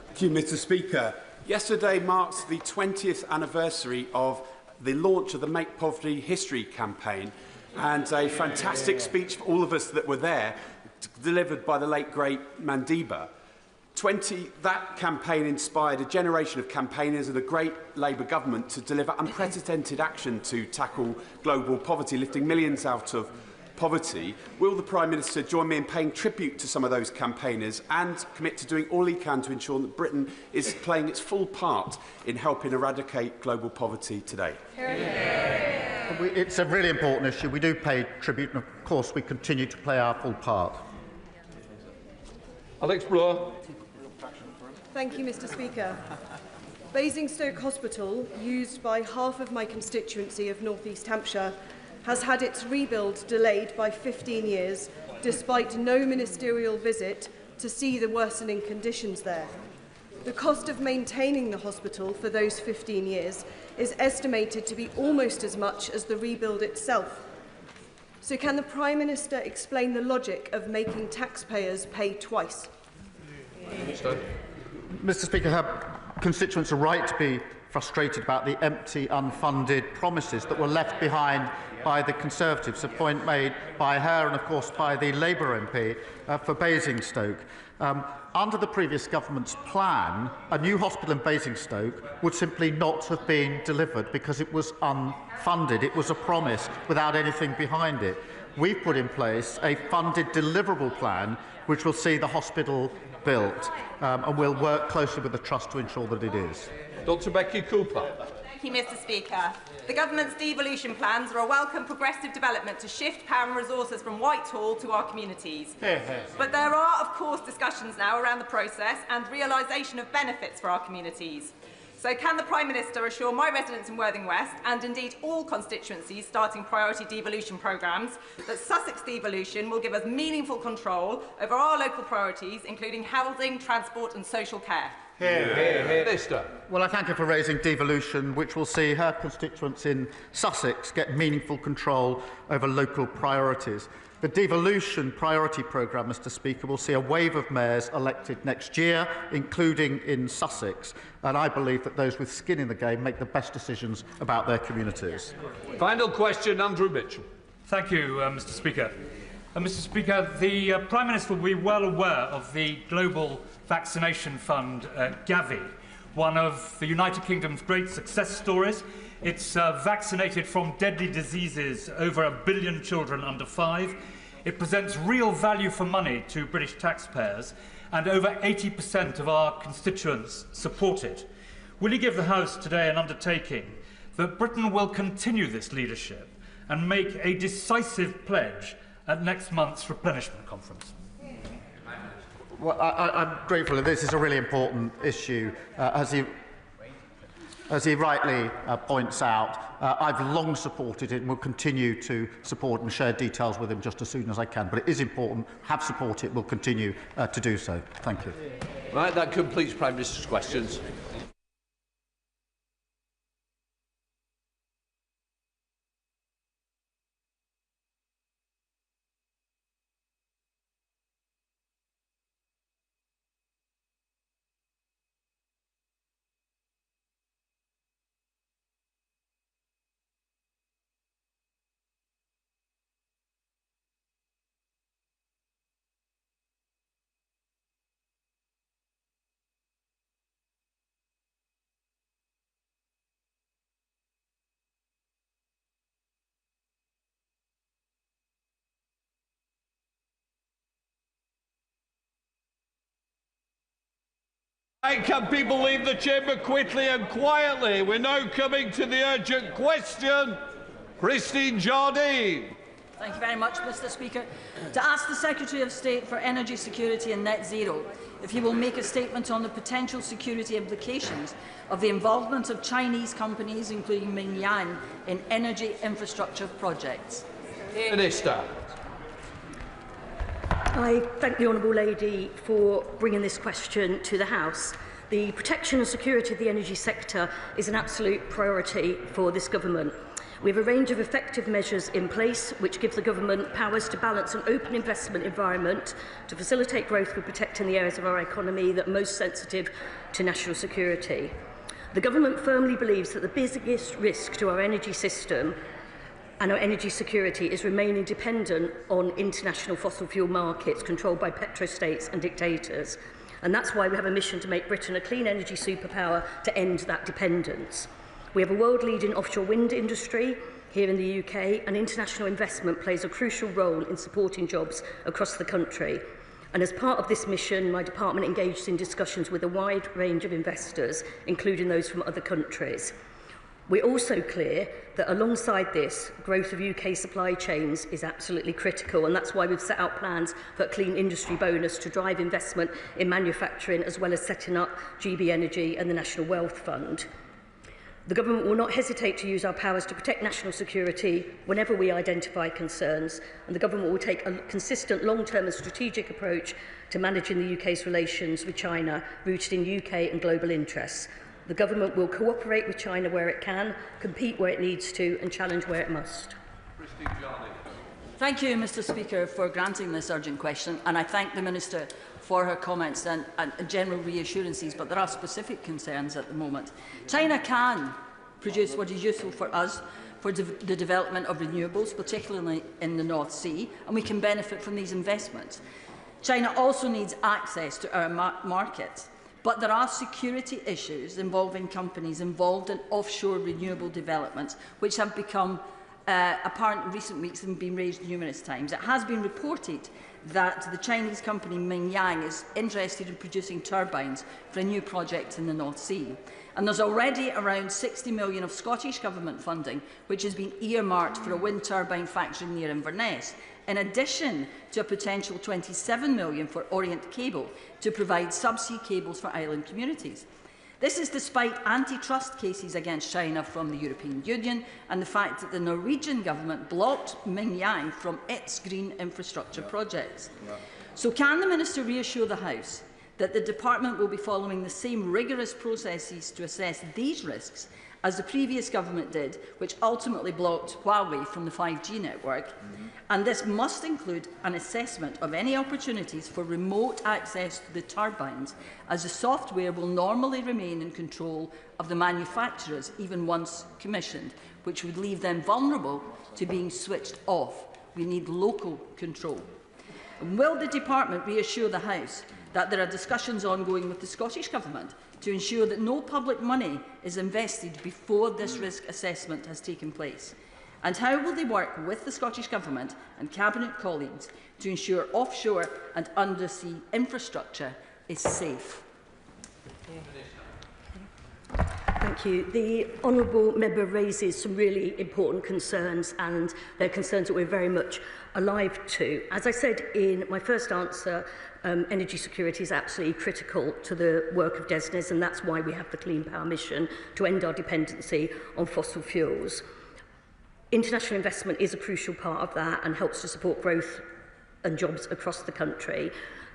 Thank you, Mr Speaker. Yesterday marks the 20th anniversary of the launch of the Make Poverty History campaign, and a fantastic speech for all of us that were there, delivered by the late, great Mandiba. That campaign inspired a generation of campaigners and a great Labour government to deliver unprecedented action to tackle global poverty, lifting millions out of poverty. Will the Prime Minister join me in paying tribute to some of those campaigners and commit to doing all he can to ensure that Britain is playing its full part in helping eradicate global poverty today? It's a really important issue. We do pay tribute, and of course we continue to play our full part. Alex Bloor. Thank you, Mr Speaker. Basingstoke Hospital, used by half of my constituency of North East Hampshire, has had its rebuild delayed by 15 years, despite no ministerial visit to see the worsening conditions there. The cost of maintaining the hospital for those 15 years is estimated to be almost as much as the rebuild itself. So can the Prime Minister explain the logic of making taxpayers pay twice? Mr. Speaker, her constituents are right to be frustrated about the empty, unfunded promises that were left behind by the Conservatives, a point made by her and, of course, by the Labour MP for Basingstoke. Under the previous government's plan, a new hospital in Basingstoke would simply not have been delivered because it was unfunded. It was a promise without anything behind it. We've put in place a funded deliverable plan which will see the hospital built, and we'll work closely with the Trust to ensure that it is. Dr Becky Cooper. Thank you, Mr. Speaker. The government's devolution plans are a welcome progressive development to shift power and resources from Whitehall to our communities. But there are, of course, discussions now around the process and realisation of benefits for our communities. So can the Prime Minister assure my residents in Worthing West, and indeed all constituencies starting priority devolution programmes, that Sussex devolution will give us meaningful control over our local priorities, including housing, transport and social care? Minister. Well, I thank her for raising devolution, which will see her constituents in Sussex get meaningful control over local priorities. The devolution priority programme, Mr. Speaker, will see a wave of mayors elected next year, including in Sussex, and I believe that those with skin in the game make the best decisions about their communities. Final question, Andrew Mitchell. Thank you, Mr. Speaker. Mr. Speaker, the Prime Minister will be well aware of the Global Vaccination Fund, Gavi, one of the United Kingdom's great success stories. It's vaccinated from deadly diseases over 1 billion children under 5. It presents real value for money to British taxpayers, and over 80% of our constituents support it. Will you give the House today an undertaking that Britain will continue this leadership and make a decisive pledge at next month's replenishment conference? Well, I'm grateful that this is a really important issue. As he rightly points out, I've long supported it and will continue to support and share details with him just as soon as I can. But it is important, have supported it, will continue to do so. Thank you. Right, that completes Prime Minister's questions. Can people leave the chamber quickly and quietly? We're now coming to the urgent question. Christine Jardine. Thank you very much, Mr. Speaker. To ask the Secretary of State for Energy Security and Net Zero if he will make a statement on the potential security implications of the involvement of Chinese companies, including Mingyang, in energy infrastructure projects. Minister. I thank the Honourable Lady for bringing this question to the House. The protection and security of the energy sector is an absolute priority for this government. We have a range of effective measures in place which give the government powers to balance an open investment environment to facilitate growth with protecting the areas of our economy that are most sensitive to national security. The government firmly believes that the biggest risk to our energy system and our energy security is remaining dependent on international fossil fuel markets controlled by petrostates and dictators. And that's why we have a mission to make Britain a clean energy superpower to end that dependence. We have a world-leading offshore wind industry here in the UK, and international investment plays a crucial role in supporting jobs across the country. And as part of this mission, my department engaged in discussions with a wide range of investors, including those from other countries. We're also clear that alongside this, growth of UK supply chains is absolutely critical, and that's why we've set out plans for a clean industry bonus to drive investment in manufacturing, as well as setting up GB Energy and the National Wealth Fund. The government will not hesitate to use our powers to protect national security whenever we identify concerns, and the government will take a consistent long-term and strategic approach to managing the UK's relations with China, rooted in UK and global interests. The government will cooperate with China where it can, compete where it needs to, and challenge where it must. Thank you, Mr Speaker, for granting this urgent question, and I thank the Minister for her comments and general reassurances, but there are specific concerns at the moment. China can produce what is useful for us for the development of renewables, particularly in the North Sea, and we can benefit from these investments. China also needs access to our markets. But there are security issues involving companies involved in offshore renewable developments, which have become apparent in recent weeks and been raised numerous times. It has been reported that the Chinese company Mingyang is interested in producing turbines for a new project in the North Sea. And there's already around 60 million of Scottish Government funding, which has been earmarked for a wind turbine factory near Inverness, in addition to a potential 27 million for Orient Cable to provide subsea cables for island communities. This is despite antitrust cases against China from the European Union and the fact that the Norwegian government blocked Mingyang from its green infrastructure projects. So can the Minister reassure the House that the Department will be following the same rigorous processes to assess these risks as the previous government did, which ultimately blocked Huawei from the 5G network? And this must include an assessment of any opportunities for remote access to the turbines, as the software will normally remain in control of the manufacturers even once commissioned, which would leave them vulnerable to being switched off. We need local control. And will the Department reassure the House that there are discussions ongoing with the Scottish Government to ensure that no public money is invested before this risk assessment has taken place? And how will they work with the Scottish Government and Cabinet colleagues to ensure offshore and undersea infrastructure is safe? Thank you. The honourable member raises some really important concerns, and they're concerns that we're very much alive to. As I said in my first answer, energy security is absolutely critical to the work of DESNZ, and that's why we have the Clean Power Mission, to end our dependency on fossil fuels. International investment is a crucial part of that and helps to support growth and jobs across the country.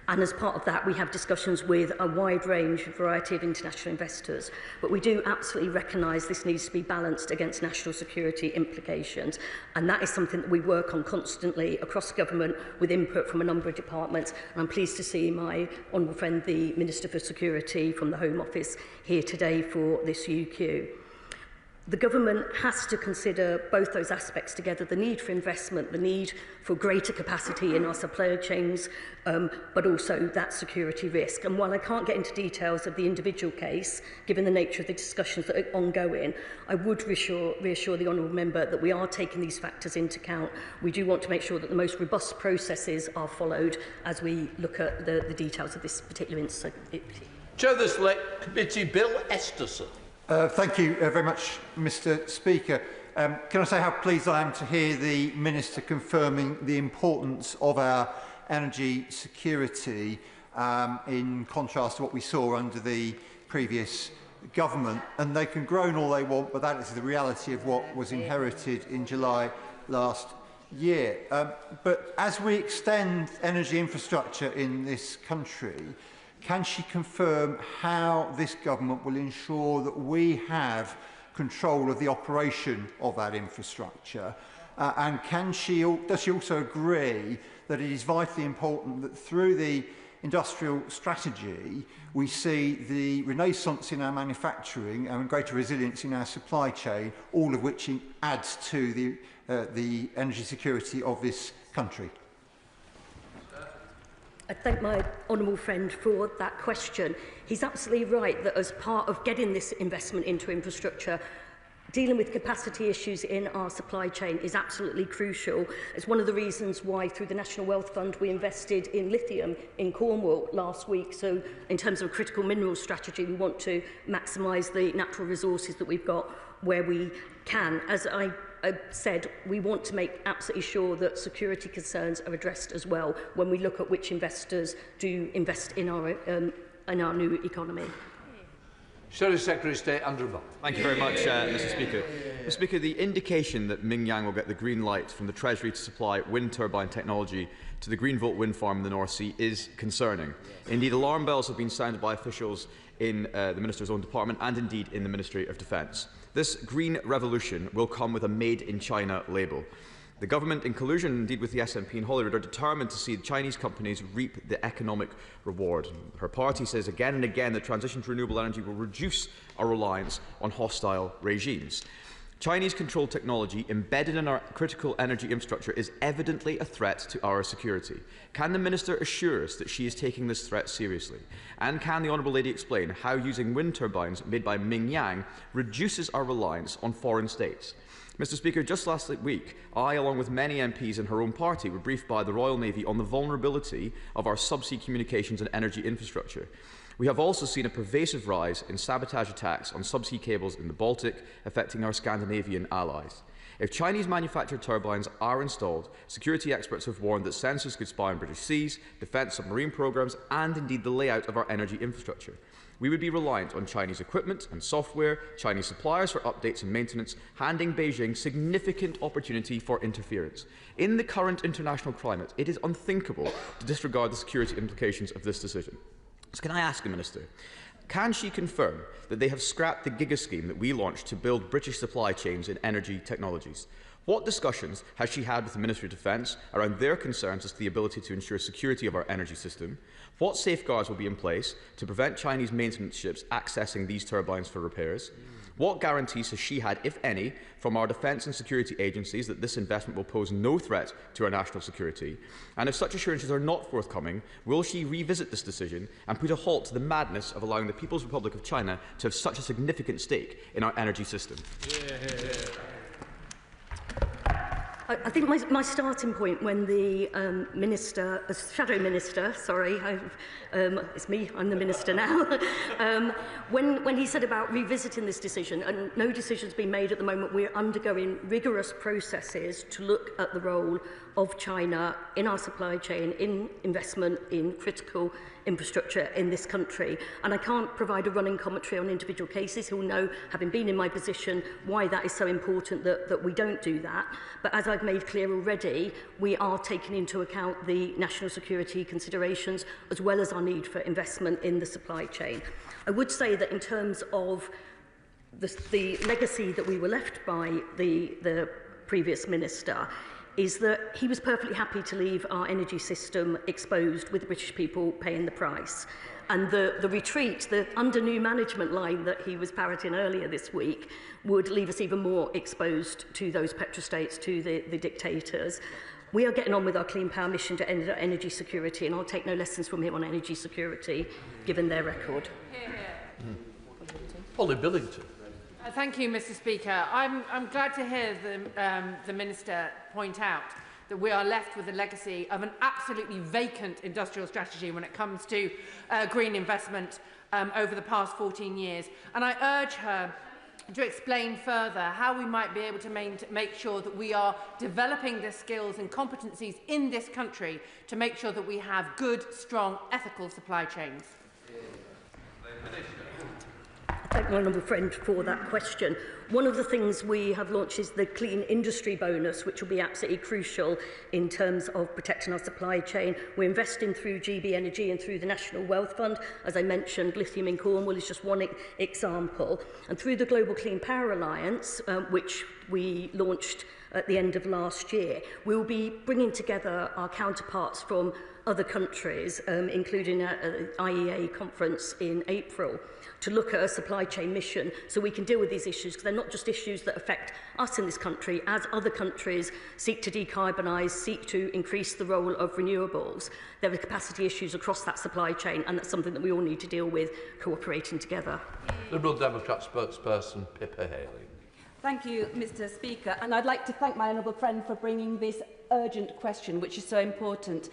And as part of that, we have discussions with a wide range, variety of international investors. But we do absolutely recognise this needs to be balanced against national security implications. And that is something that we work on constantly across government with input from a number of departments. And I'm pleased to see my honourable friend, the Minister for Security from the Home Office, here today for this UQ. The government has to consider both those aspects together, the need for investment, the need for greater capacity in our supply chains, but also that security risk. And while I can't get into details of the individual case, given the nature of the discussions that are ongoing, I would reassure the honourable member that we are taking these factors into account. We do want to make sure that the most robust processes are followed as we look at the details of this particular incident. Chair of the Select Committee, Bill Esterson. Thank you very much, Mr Speaker. Can I say how pleased I am to hear the Minister confirming the importance of our energy security in contrast to what we saw under the previous government. And they can groan all they want, but that is the reality of what was inherited in July last year. But as we extend energy infrastructure in this country, can she confirm how this government will ensure that we have control of the operation of that infrastructure? And does she also agree that it is vitally important that through the industrial strategy we see the renaissance in our manufacturing and greater resilience in our supply chain, all of which adds to the energy security of this country? I thank my honourable friend for that question. He's absolutely right that as part of getting this investment into infrastructure, dealing with capacity issues in our supply chain is absolutely crucial. It's one of the reasons why through the National Wealth Fund we invested in lithium in Cornwall last week. So in terms of a critical minerals strategy, we want to maximise the natural resources that we've got where we can. As I said, we want to make absolutely sure that security concerns are addressed as well when we look at which investors do invest in our new economy. Shadow Secretary of State Andrew Bott. Thank you very much, Mr. Speaker. Mr. Speaker, the indication that Mingyang will get the green light from the Treasury to supply wind turbine technology to the Greenvolt wind farm in the North Sea is concerning. Indeed, alarm bells have been sounded by officials in the Minister's own department and indeed in the Ministry of Defence. This green revolution will come with a Made in China label. The government, in collusion indeed with the SNP in Holyrood, are determined to see Chinese companies reap the economic reward. Her party says again and again that transition to renewable energy will reduce our reliance on hostile regimes. Chinese-controlled technology embedded in our critical energy infrastructure is evidently a threat to our security. Can the Minister assure us that she is taking this threat seriously? And can the Honourable Lady explain how using wind turbines made by Mingyang reduces our reliance on foreign states? Mr. Speaker, just last week, I, along with many MPs in her own party, were briefed by the Royal Navy on the vulnerability of our subsea communications and energy infrastructure. We have also seen a pervasive rise in sabotage attacks on subsea cables in the Baltic, affecting our Scandinavian allies. If Chinese manufactured turbines are installed, security experts have warned that sensors could spy on British seas, defence submarine programmes and indeed the layout of our energy infrastructure. We would be reliant on Chinese equipment and software, Chinese suppliers for updates and maintenance, handing Beijing significant opportunity for interference. In the current international climate, it is unthinkable to disregard the security implications of this decision. So can I ask the Minister, can she confirm that they have scrapped the Giga scheme that we launched to build British supply chains in energy technologies? What discussions has she had with the Ministry of Defence around their concerns as to the ability to ensure security of our energy system? What safeguards will be in place to prevent Chinese maintenance ships accessing these turbines for repairs? What guarantees has she had, if any, from our defence and security agencies that this investment will pose no threat to our national security? And if such assurances are not forthcoming, will she revisit this decision and put a halt to the madness of allowing the People's Republic of China to have such a significant stake in our energy system? I think my starting point when the Shadow Minister, sorry, it's me, I'm the Minister now, when he said about revisiting this decision, and no decision's been made at the moment, we're undergoing rigorous processes to look at the role of China in our supply chain, in investment in critical infrastructure in this country. And I can't provide a running commentary on individual cases. He'll know, having been in my position, why that is so important that we don't do that. But as I've made clear already, we are taking into account the national security considerations as well as our need for investment in the supply chain. I would say that in terms of the legacy that we were left by the previous minister, is that he was perfectly happy to leave our energy system exposed with the British people paying the price. And the retreat, the under new management line that he was parroting earlier this week, would leave us even more exposed to those petrostates, to the dictators. We are getting on with our clean power mission to end energy security, and I'll take no lessons from him on energy security, given their record. Polly Billington. Thank you, Mr. Speaker. I'm glad to hear the Minister point out that we are left with a legacy of an absolutely vacant industrial strategy when it comes to green investment over the past 14 years. And I urge her to explain further how we might be able to make sure that we are developing the skills and competencies in this country to make sure that we have good, strong, ethical supply chains. Thank my honourable friend for that question. One of the things we have launched is the Clean Industry Bonus, which will be absolutely crucial in terms of protecting our supply chain. We're investing through GB Energy and through the National Wealth Fund. As I mentioned, lithium in Cornwall is just one example. And through the Global Clean Power Alliance, which we launched at the end of last year, we will be bringing together our counterparts from other countries, including at the IEA conference in April, to look at a supply chain mission so we can deal with these issues, because they're not just issues that affect us in this country. As other countries seek to decarbonise, seek to increase the role of renewables, there are capacity issues across that supply chain, and that's something that we all need to deal with, cooperating together. Liberal Democrat spokesperson Pippa Haley. Thank you, Mr. Speaker, and I'd like to thank my honourable friend for bringing this urgent question, which is so important.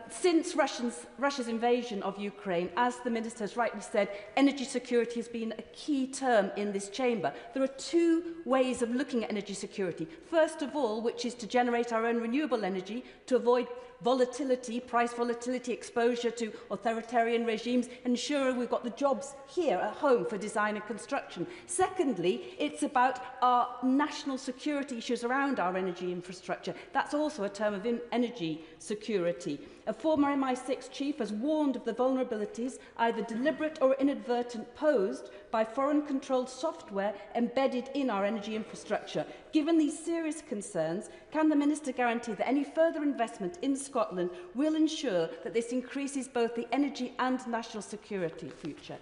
Since Russia's invasion of Ukraine, as the Minister has rightly said, energy security has been a key term in this chamber. There are two ways of looking at energy security. First of all, which is to generate our own renewable energy to avoid volatility, price volatility, exposure to authoritarian regimes, ensuring we've got the jobs here at home for design and construction. Secondly, it's about our national security issues around our energy infrastructure. That's also a term of energy security. A former MI6 chief has warned of the vulnerabilities, either deliberate or inadvertent, posed by foreign-controlled software embedded in our energy infrastructure. Given these serious concerns, can the Minister guarantee that any further investment in Scotland will ensure that this increases both the energy and national security future?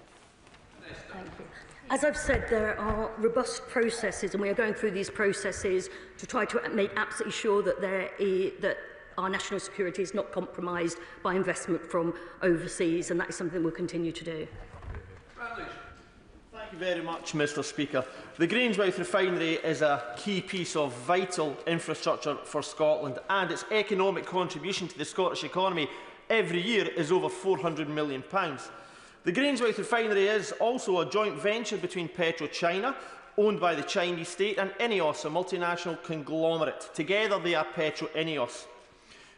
Thank you. As I've said, there are robust processes, and we are going through these processes to try to make absolutely sure that our national security is not compromised by investment from overseas, and that is something we'll continue to do. Thank you very much, Mr. Speaker. The Grangemouth refinery is a key piece of vital infrastructure for Scotland, and its economic contribution to the Scottish economy every year is over £400 million. The Grangemouth refinery is also a joint venture between PetroChina, owned by the Chinese state, and INEOS, a multinational conglomerate. Together they are Petro-INEOS.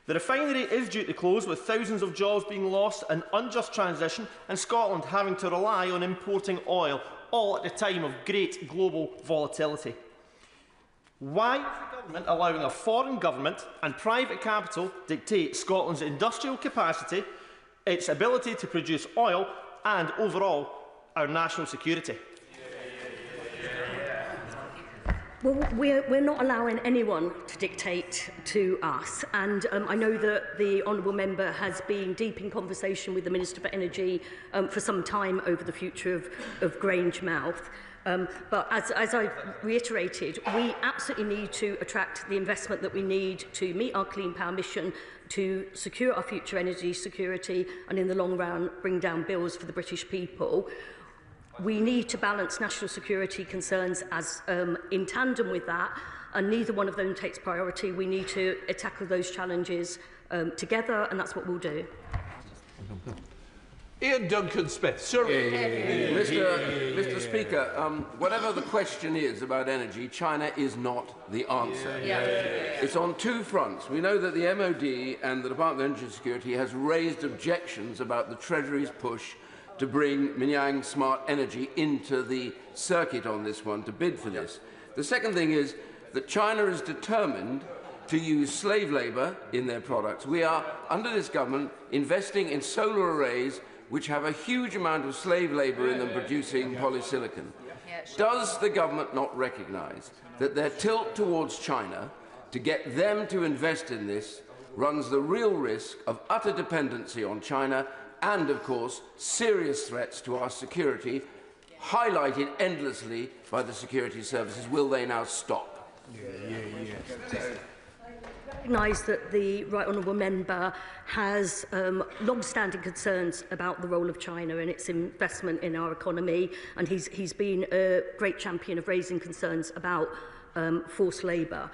The refinery is due to close, with thousands of jobs being lost, an unjust transition, and Scotland having to rely on importing oil, all at a time of great global volatility. Why is the government allowing a foreign government and private capital dictate Scotland's industrial capacity, its ability to produce oil, and overall our national security? Well, we're not allowing anyone to dictate to us, and I know that the honourable member has been deep in conversation with the Minister for Energy for some time over the future of Grangemouth. But as I've reiterated, we absolutely need to attract the investment that we need to meet our clean power mission, to secure our future energy security, and in the long run bring down bills for the British people. We need to balance national security concerns as in tandem with that, and neither one of them takes priority. We need to tackle those challenges together, and that's what we'll do. Ian Duncan-Smith. Sir. Mr. Speaker, whatever the question is about energy, China is not the answer. It's on two fronts. We know that the MOD and the Department of Energy Security has raised objections about the Treasury's push to bring Minyang Smart Energy into the circuit on this one, to bid for this. The second thing is that China is determined to use slave labour in their products. We are, under this government, investing in solar arrays which have a huge amount of slave labour in them producing polysilicon. Does the government not recognise that their tilt towards China to get them to invest in this runs the real risk of utter dependency on China and, of course, serious threats to our security, highlighted endlessly by the security services? Will they now stop? I recognise that the Right Honourable Member has long-standing concerns about the role of China and its investment in our economy, and he's been a great champion of raising concerns about forced labour.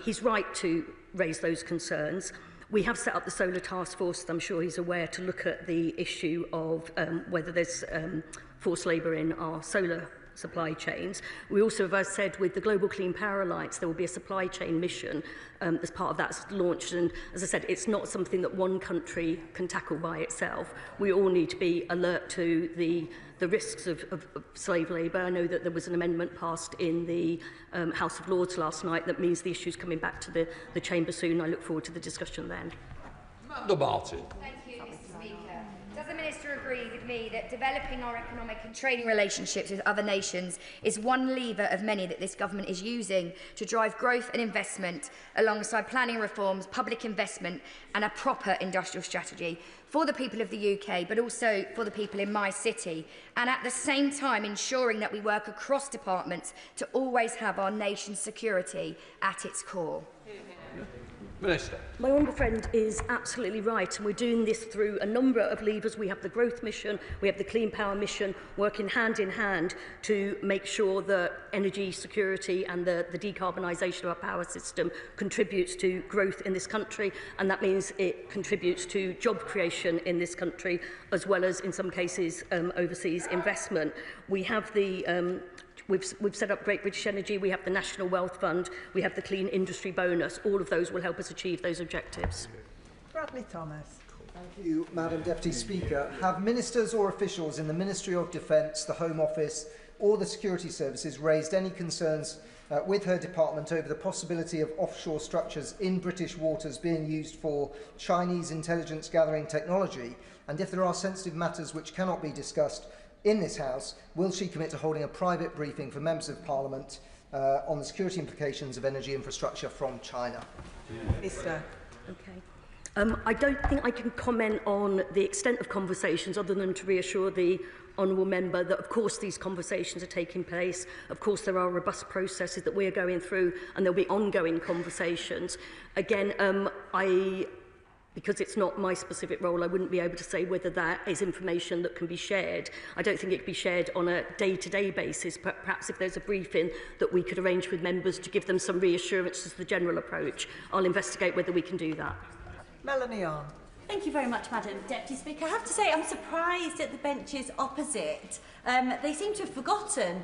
He's right to raise those concerns. We have set up the Solar Task Force, I'm sure he's aware, to look at the issue of whether there's forced labour in our solar supply chains. We also, as I said, with the Global Clean Power Alliance, there will be a supply chain mission as part of that's launched. And as I said, it's not something that one country can tackle by itself. We all need to be alert to the risks of slave labour. I know that there was an amendment passed in the House of Lords last night that means the issue's coming back to the Chamber soon. I look forward to the discussion then. Amanda Martin. Thank you, Mr. Speaker. Does the Minister agree with me that developing our economic and trading relationships with other nations is one lever of many that this government is using to drive growth and investment alongside planning reforms, public investment and a proper industrial strategy for the people of the UK, but also for the people in my city, and at the same time ensuring that we work across departments to always have our nation's security at its core? Minister. My honourable friend is absolutely right, and we're doing this through a number of levers. We have the growth mission, we have the clean power mission, working hand in hand to make sure that energy security and the decarbonisation of our power system contributes to growth in this country, and that means it contributes to job creation in this country, as well as, in some cases, overseas investment. We have the We've set up Great British Energy, we have the National Wealth Fund, we have the Clean Industry Bonus. All of those will help us achieve those objectives. Bradley Thomas. Thank you, Madam Deputy Speaker. Have ministers or officials in the Ministry of Defence, the Home Office or the Security Services raised any concerns with her department over the possibility of offshore structures in British waters being used for Chinese intelligence gathering technology? And if there are sensitive matters which cannot be discussed in this House, will she commit to holding a private briefing for members of Parliament on the security implications of energy infrastructure from China? Minister. Okay. I don't think I can comment on the extent of conversations other than to reassure the honourable member that, of course, these conversations are taking place. Of course, there are robust processes that we are going through, and there'll be ongoing conversations. Again, because it's not my specific role, I wouldn't be able to say whether that is information that can be shared. I don't think it can be shared on a day-to-day basis, but perhaps if there's a briefing that we could arrange with members to give them some reassurance as to the general approach, I'll investigate whether we can do that. Melanie Arm. Thank you very much, Madam Deputy Speaker. I have to say I'm surprised at the benches opposite. They seem to have forgotten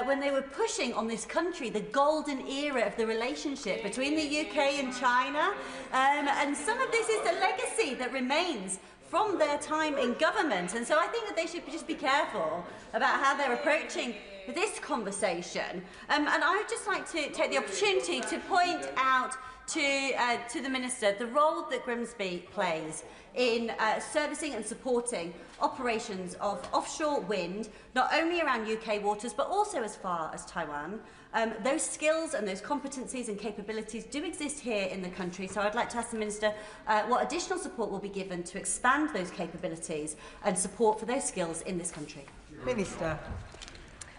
when they were pushing on this country the golden era of the relationship between the UK and China. And some of this is the legacy that remains from their time in government. And so I think that they should just be careful about how they're approaching this conversation. And I would just like to take the opportunity to point out to the Minister the role that Grimsby plays in servicing and supporting operations of offshore wind, not only around UK waters, but also as far as Taiwan. Those skills and those competencies and capabilities do exist here in the country, so I'd like to ask the Minister what additional support will be given to expand those capabilities and support for those skills in this country. Minister.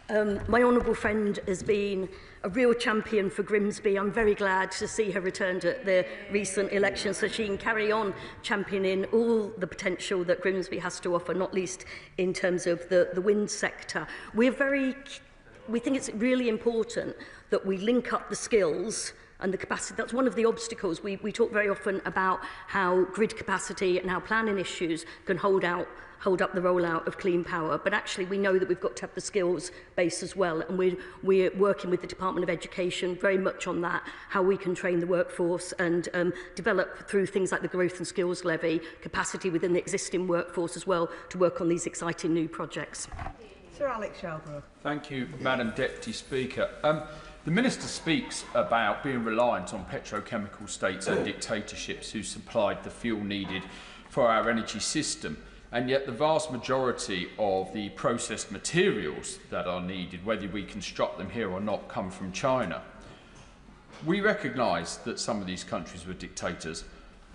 My honourable friend has been a real champion for Grimsby. I'm very glad to see her returned at the recent election so she can carry on championing all the potential that Grimsby has to offer, not least in terms of the wind sector. We think it's really important that we link up the skills and the capacity. That's one of the obstacles. We talk very often about how grid capacity and how planning issues can hold up the rollout of clean power, but actually we know that we've got to have the skills base as well, and we're working with the Department of Education very much on that, how we can train the workforce and develop through things like the Growth and Skills Levy capacity within the existing workforce as well to work on these exciting new projects. Sir Alex Shelbrooke. Thank you, Madam Deputy Speaker. The Minister speaks about being reliant on petrochemical states and dictatorships who supplied the fuel needed for our energy system. And yet the vast majority of the processed materials that are needed, whether we construct them here or not, come from China. We recognise that some of these countries were dictators,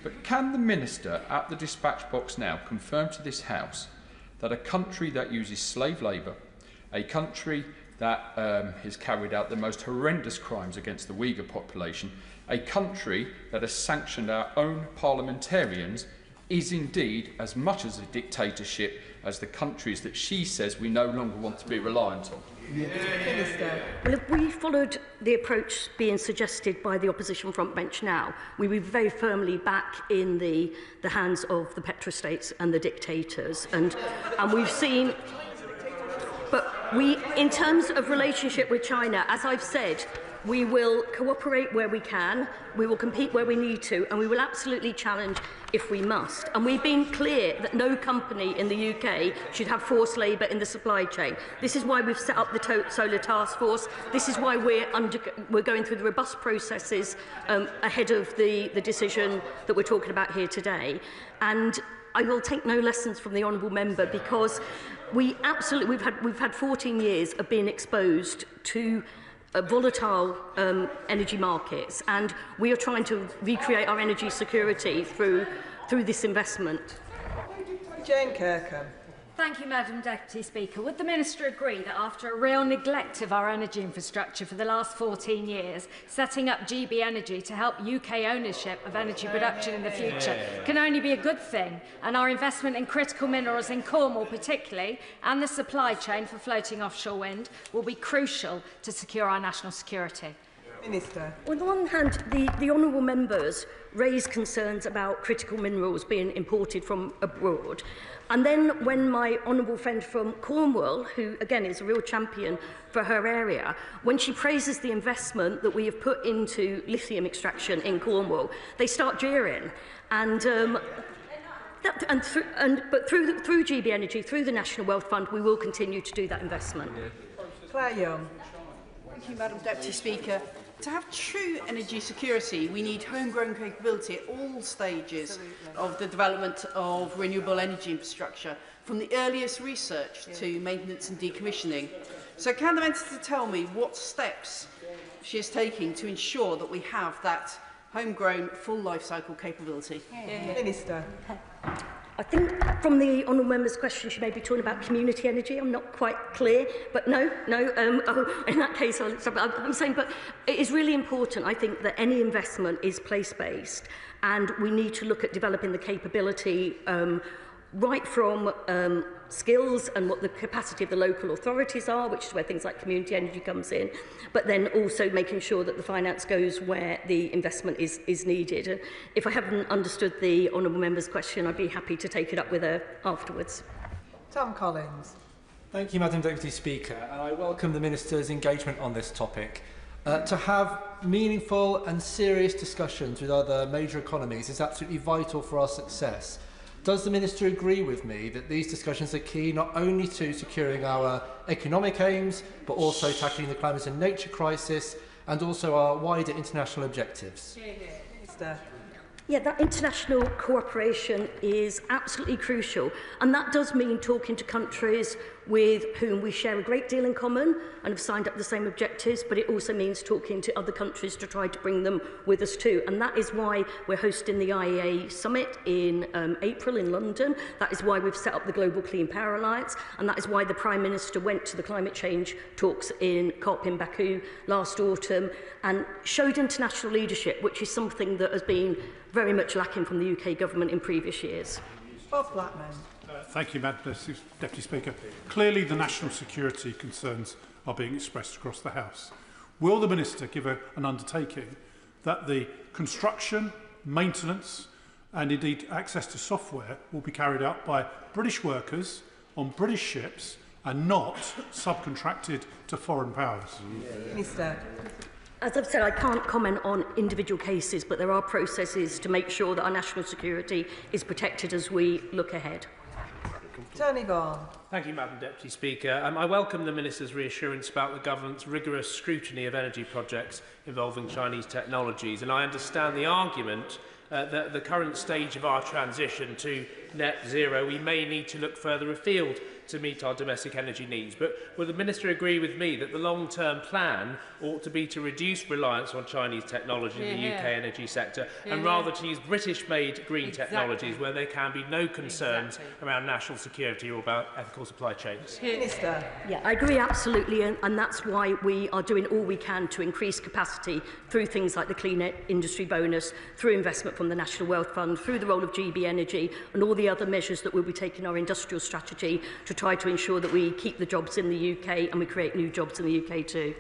but can the Minister at the dispatch box now confirm to this House that a country that uses slave labour, a country that has carried out the most horrendous crimes against the Uyghur population, a country that has sanctioned our own parliamentarians, is indeed as much as a dictatorship as the countries that she says we no longer want to be reliant on? Well, if we followed the approach being suggested by the opposition front bench now, we would be very firmly back in the hands of the petrostates and the dictators. And we've seen... But in terms of relationship with China, as I've said, we will cooperate where we can, we will compete where we need to, and we will absolutely challenge if we must. And we've been clear that no company in the UK should have forced labour in the supply chain. This is why we've set up the Solar Task Force. This is why we're going through the robust processes ahead of the decision that we're talking about here today. And I will take no lessons from the honourable member, because we've had 14 years of being exposed to volatile energy markets, and we are trying to recreate our energy security through this investment. Jane Kirkham. Thank you, Madam Deputy Speaker. Would the Minister agree that after a real neglect of our energy infrastructure for the last 14 years, setting up GB Energy to help UK ownership of energy production in the future can only be a good thing, and our investment in critical minerals in Cornwall particularly, and the supply chain for floating offshore wind, will be crucial to secure our national security? Minister. On the one hand, the honourable members raised concerns about critical minerals being imported from abroad. And then when my honourable friend from Cornwall, who again is a real champion for her area, when she praises the investment that we have put into lithium extraction in Cornwall, they start jeering. And but through GB Energy, through the National Wealth Fund, we will continue to do that investment. Claire Young. Thank you, Madam Deputy Speaker. To have true energy security, we need homegrown capability at all stages of the development of renewable energy infrastructure, from the earliest research to maintenance and decommissioning. So can the Minister tell me what steps she is taking to ensure that we have that homegrown full life cycle capability? Minister. I think from the honourable member's question, she may be talking about community energy. I'm not quite clear, but no. In that case, I'm saying, but it is really important, I think, that any investment is place-based, and we need to look at developing the capability right from skills and what the capacity of the local authorities are, which is where things like community energy comes in, but then also making sure that the finance goes where the investment is needed. And if I haven't understood the honourable member's question, I'd be happy to take it up with her afterwards. Tom Collins. Thank you, Madam Deputy Speaker, and I welcome the Minister's engagement on this topic. To have meaningful and serious discussions with other major economies is absolutely vital for our success. Does the Minister agree with me that these discussions are key not only to securing our economic aims, but also tackling the climate and nature crisis and also our wider international objectives? Minister. Yeah, that international cooperation is absolutely crucial, and that does mean talking to countries with whom we share a great deal in common and have signed up the same objectives, but it also means talking to other countries to try to bring them with us too. And that is why we're hosting the IEA Summit in April in London. That is why we've set up the Global Clean Power Alliance, and that is why the Prime Minister went to the climate change talks in COP in Baku last autumn and showed international leadership, which is something that has been very much lacking from the UK government in previous years. Bob Blackman. Thank you, Madam Deputy Speaker. Clearly, the national security concerns are being expressed across the House. Will the Minister give an undertaking that the construction, maintenance and indeed access to software will be carried out by British workers on British ships and not subcontracted to foreign powers? Minister. As I've said, I can't comment on individual cases, but there are processes to make sure that our national security is protected as we look ahead. Tony Vaughan. Thank you, Madam Deputy Speaker. I welcome the Minister's reassurance about the government's rigorous scrutiny of energy projects involving Chinese technologies, and I understand the argument that at the current stage of our transition to net zero, we may need to look further afield to meet our domestic energy needs. But will the Minister agree with me that the long-term plan ought to be to reduce reliance on Chinese technology in the UK energy sector and rather to use British-made green technologies where there can be no concerns around national security or about ethical supply chains? Minister. Yeah, I agree absolutely, and that's why we are doing all we can to increase capacity through things like the Clean Industry Bonus, through investment from the National Wealth Fund, through the role of GB Energy and all the other measures that we'll be taking our industrial strategy to try to ensure that we keep the jobs in the UK and we create new jobs in the UK too.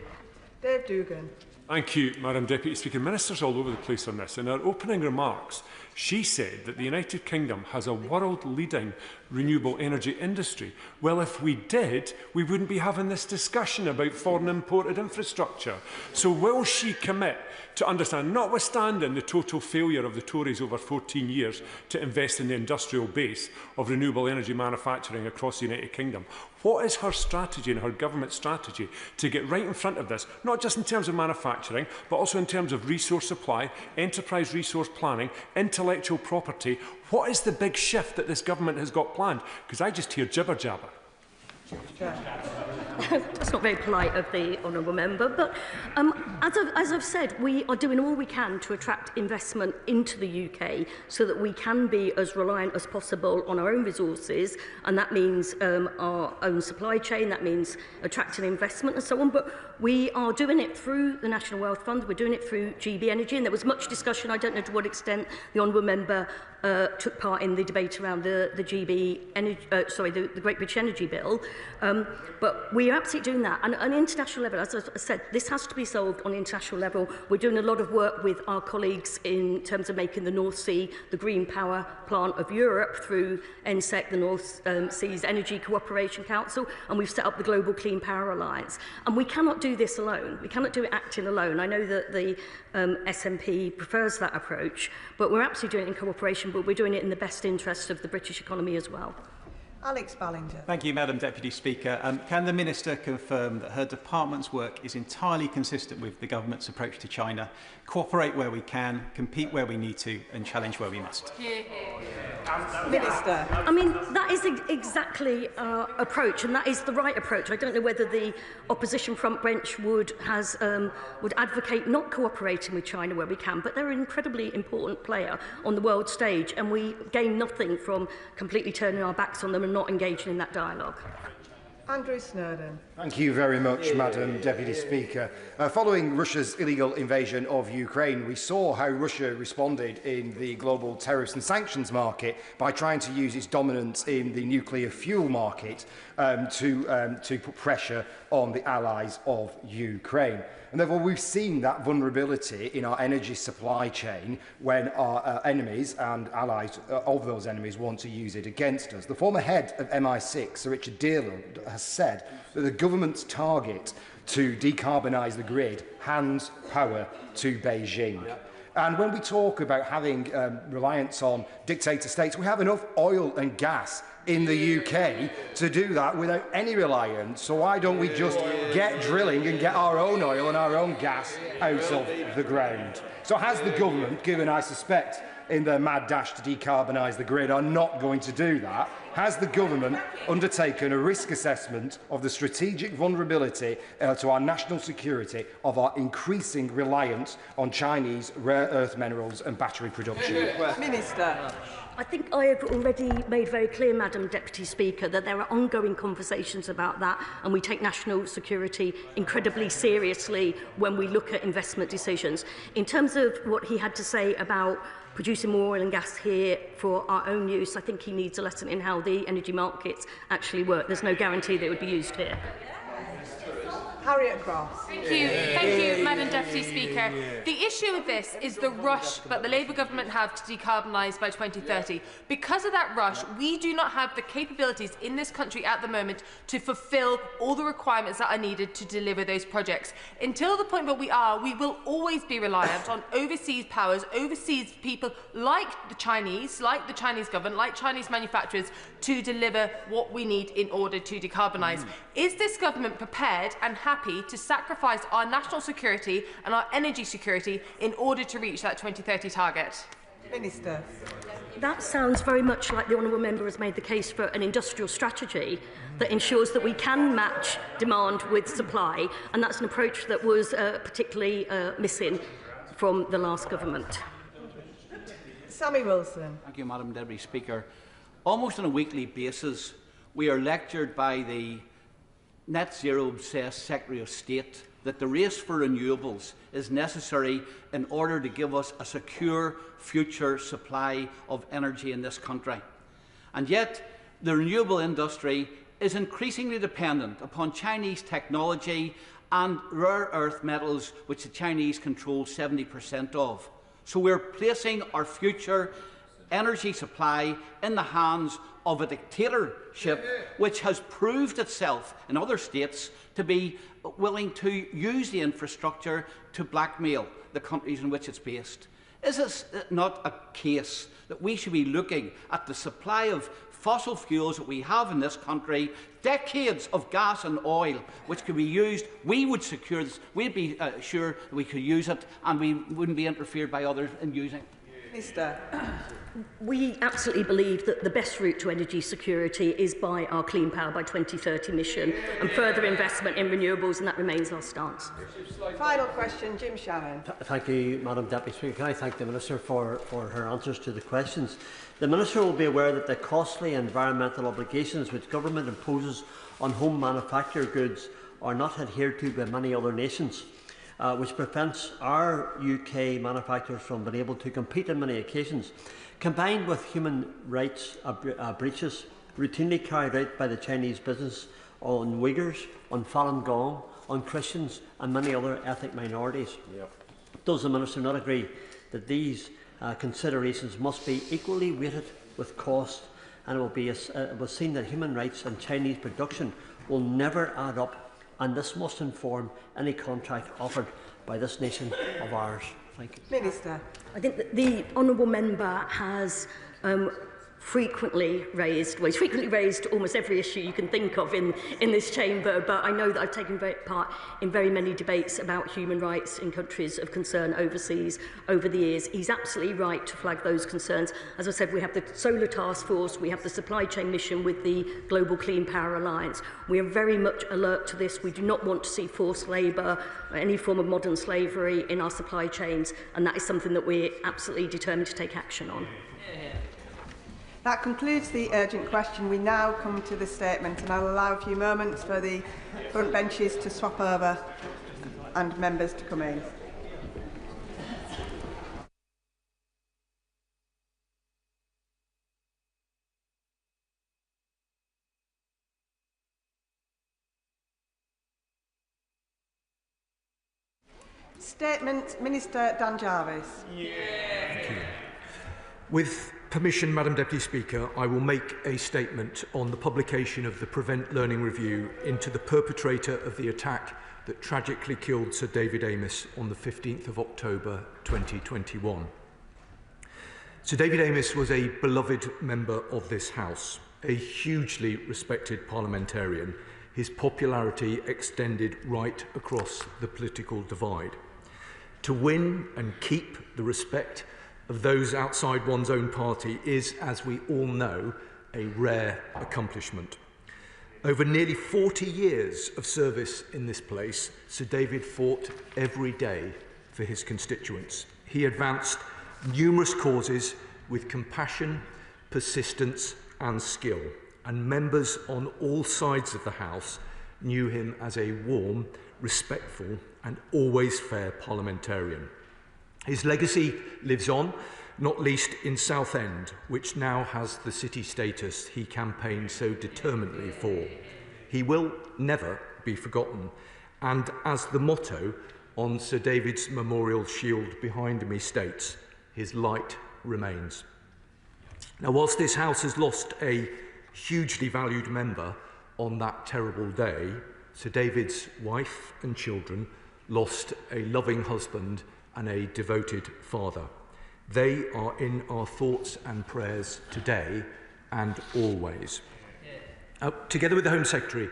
Dave Dugan. Thank you, Madam Deputy Speaker. Ministers all over the place on this. In her opening remarks, she said that the United Kingdom has a world-leading renewable energy industry. Well, if we did, we wouldn't be having this discussion about foreign imported infrastructure. So will she commit to understand, notwithstanding the total failure of the Tories over 14 years to invest in the industrial base of renewable energy manufacturing across the United Kingdom, what is her strategy and her government strategy to get right in front of this, not just in terms of manufacturing, but also in terms of resource supply, enterprise resource planning, intellectual property? What is the big shift that this government has got planned? Because I just hear jibber-jabber. That's not very polite of the honourable member, but as I've said, we are doing all we can to attract investment into the UK so that we can be as reliant as possible on our own resources, and that means our own supply chain, that means attracting investment and so on, but we are doing it through the National Wealth Fund, we're doing it through GB Energy, and there was much discussion, I don't know to what extent the honourable member took part in the debate around the GB Energy, the Great British Energy Bill, but we are absolutely doing that. And on an international level, as I said, this has to be solved on an international level. We're doing a lot of work with our colleagues in terms of making the North Sea the green power plant of Europe through NSEC, the North Seas Energy Cooperation Council, and we've set up the Global Clean Power Alliance. And we cannot do this alone. We cannot do it acting alone. I know that the SNP prefers that approach, but we're absolutely doing it in cooperation, but we're doing it in the best interest of the British economy as well. Alex Ballinger. Thank you, Madam Deputy Speaker. Can the Minister confirm that her department's work is entirely consistent with the government's approach to China, cooperate where we can, compete where we need to, and challenge where we must? Minister. I mean, that is exactly our approach, and that is the right approach. I don't know whether the opposition front bench would advocate not cooperating with China where we can, but they're an incredibly important player on the world stage, and we gain nothing from completely turning our backs on them and not engaging in that dialogue. Andrew Snowden. Thank you very much, Madam Deputy Speaker. Following Russia's illegal invasion of Ukraine, we saw how Russia responded in the global tariffs and sanctions market by trying to use its dominance in the nuclear fuel market to put pressure on the allies of Ukraine. And therefore, we've seen that vulnerability in our energy supply chain when our enemies and allies of those enemies want to use it against us. The former head of MI6, Sir Richard Dearland, has said that the government's target to decarbonise the grid hands power to Beijing. And when we talk about having reliance on dictator states, we have enough oil and gas in the UK to do that without any reliance. So why don't we just get drilling and get our own oil and our own gas out of the ground? So has the government, given I suspect in their mad dash to decarbonise the grid are not going to do that, has the government undertaken a risk assessment of the strategic vulnerability to our national security of our increasing reliance on Chinese rare earth minerals and battery production? Minister. I think I have already made very clear, Madam Deputy Speaker, that there are ongoing conversations about that, and we take national security incredibly seriously when we look at investment decisions. In terms of what he had to say about producing more oil and gas here for our own use, I think he needs a lesson in how the energy markets actually work. There's no guarantee that it would be used here. Harriet Cross. Thank you, Madam Deputy Speaker. The issue with this is the rush that the Labour government have to decarbonise by 2030. Because of that rush, we do not have the capabilities in this country at the moment to fulfil all the requirements that are needed to deliver those projects. Until the point where we are, we will always be reliant on overseas powers, overseas people like the Chinese government, like Chinese manufacturers, to deliver what we need in order to decarbonise. Is this government prepared and happy to sacrifice our national security and our energy security in order to reach that 2030 target? Minister. That sounds very much like the honourable member has made the case for an industrial strategy that ensures that we can match demand with supply, and that's an approach that was particularly missing from the last government. Sammy Wilson. Thank you, Madam Deputy Speaker. Almost on a weekly basis, we are lectured by the net zero obsessed Secretary of State that the race for renewables is necessary in order to give us a secure future supply of energy in this country. And yet, the renewable industry is increasingly dependent upon Chinese technology and rare earth metals, which the Chinese control 70% of. So we're placing our future energy supply in the hands of a dictatorship which has proved itself in other states to be willing to use the infrastructure to blackmail the countries in which it's based. Is this not a case that we should be looking at the supply of fossil fuels that we have in this country, decades of gas and oil which could be used? We would secure this, we'd be sure that we could use it and we wouldn't be interfered by others in using it. Minister. We absolutely believe that the best route to energy security is by our Clean Power by 2030 mission and further investment in renewables, and that remains our stance. Final question, Jim Shannon. Thank you, Madam Deputy Speaker. Can I thank the Minister for her answers to the questions? The Minister will be aware that the costly environmental obligations which government imposes on home manufactured goods are not adhered to by many other nations, which prevents our UK manufacturers from being able to compete on many occasions, combined with human rights breaches routinely carried out by the Chinese business on Uyghurs, on Falun Gong, on Christians and many other ethnic minorities. Does the Minister not agree that these considerations must be equally weighted with cost, and it will seem that human rights and Chinese production will never add up, and this must inform any contract offered by this nation of ours? Thank you. Minister. I think that the honourable member has frequently raised almost every issue you can think of in this chamber, but I know that I've taken part in very many debates about human rights in countries of concern overseas over the years. He's absolutely right to flag those concerns. As I said, we have the Solar Task Force, we have the supply chain mission with the Global Clean Power Alliance. We are very much alert to this. We do not want to see forced labour or any form of modern slavery in our supply chains, and that is something that we're absolutely determined to take action on. That concludes the urgent question. We now come to the statement, and I'll allow a few moments for the front benches to swap over and members to come in. Statement, Minister Dan Jarvis. Thank you. With permission, Madam Deputy Speaker, I will make a statement on the publication of the Prevent Learning Review into the perpetrator of the attack that tragically killed Sir David Amess on the 15th of October 2021. Sir David Amess was a beloved member of this House, a hugely respected parliamentarian. His popularity extended right across the political divide. To win and keep the respect of those outside one's own party is, as we all know, a rare accomplishment. Over nearly 40 years of service in this place, Sir David fought every day for his constituents. He advanced numerous causes with compassion, persistence and skill, and members on all sides of the House knew him as a warm, respectful and always fair parliamentarian. His legacy lives on, not least in Southend, which now has the city status he campaigned so determinedly for. He will never be forgotten, and as the motto on Sir David's memorial shield behind me states, his light remains. Now, whilst this House has lost a hugely valued member on that terrible day, Sir David's wife and children lost a loving husband and a devoted father. They are in our thoughts and prayers today and always. Together with the Home Secretary,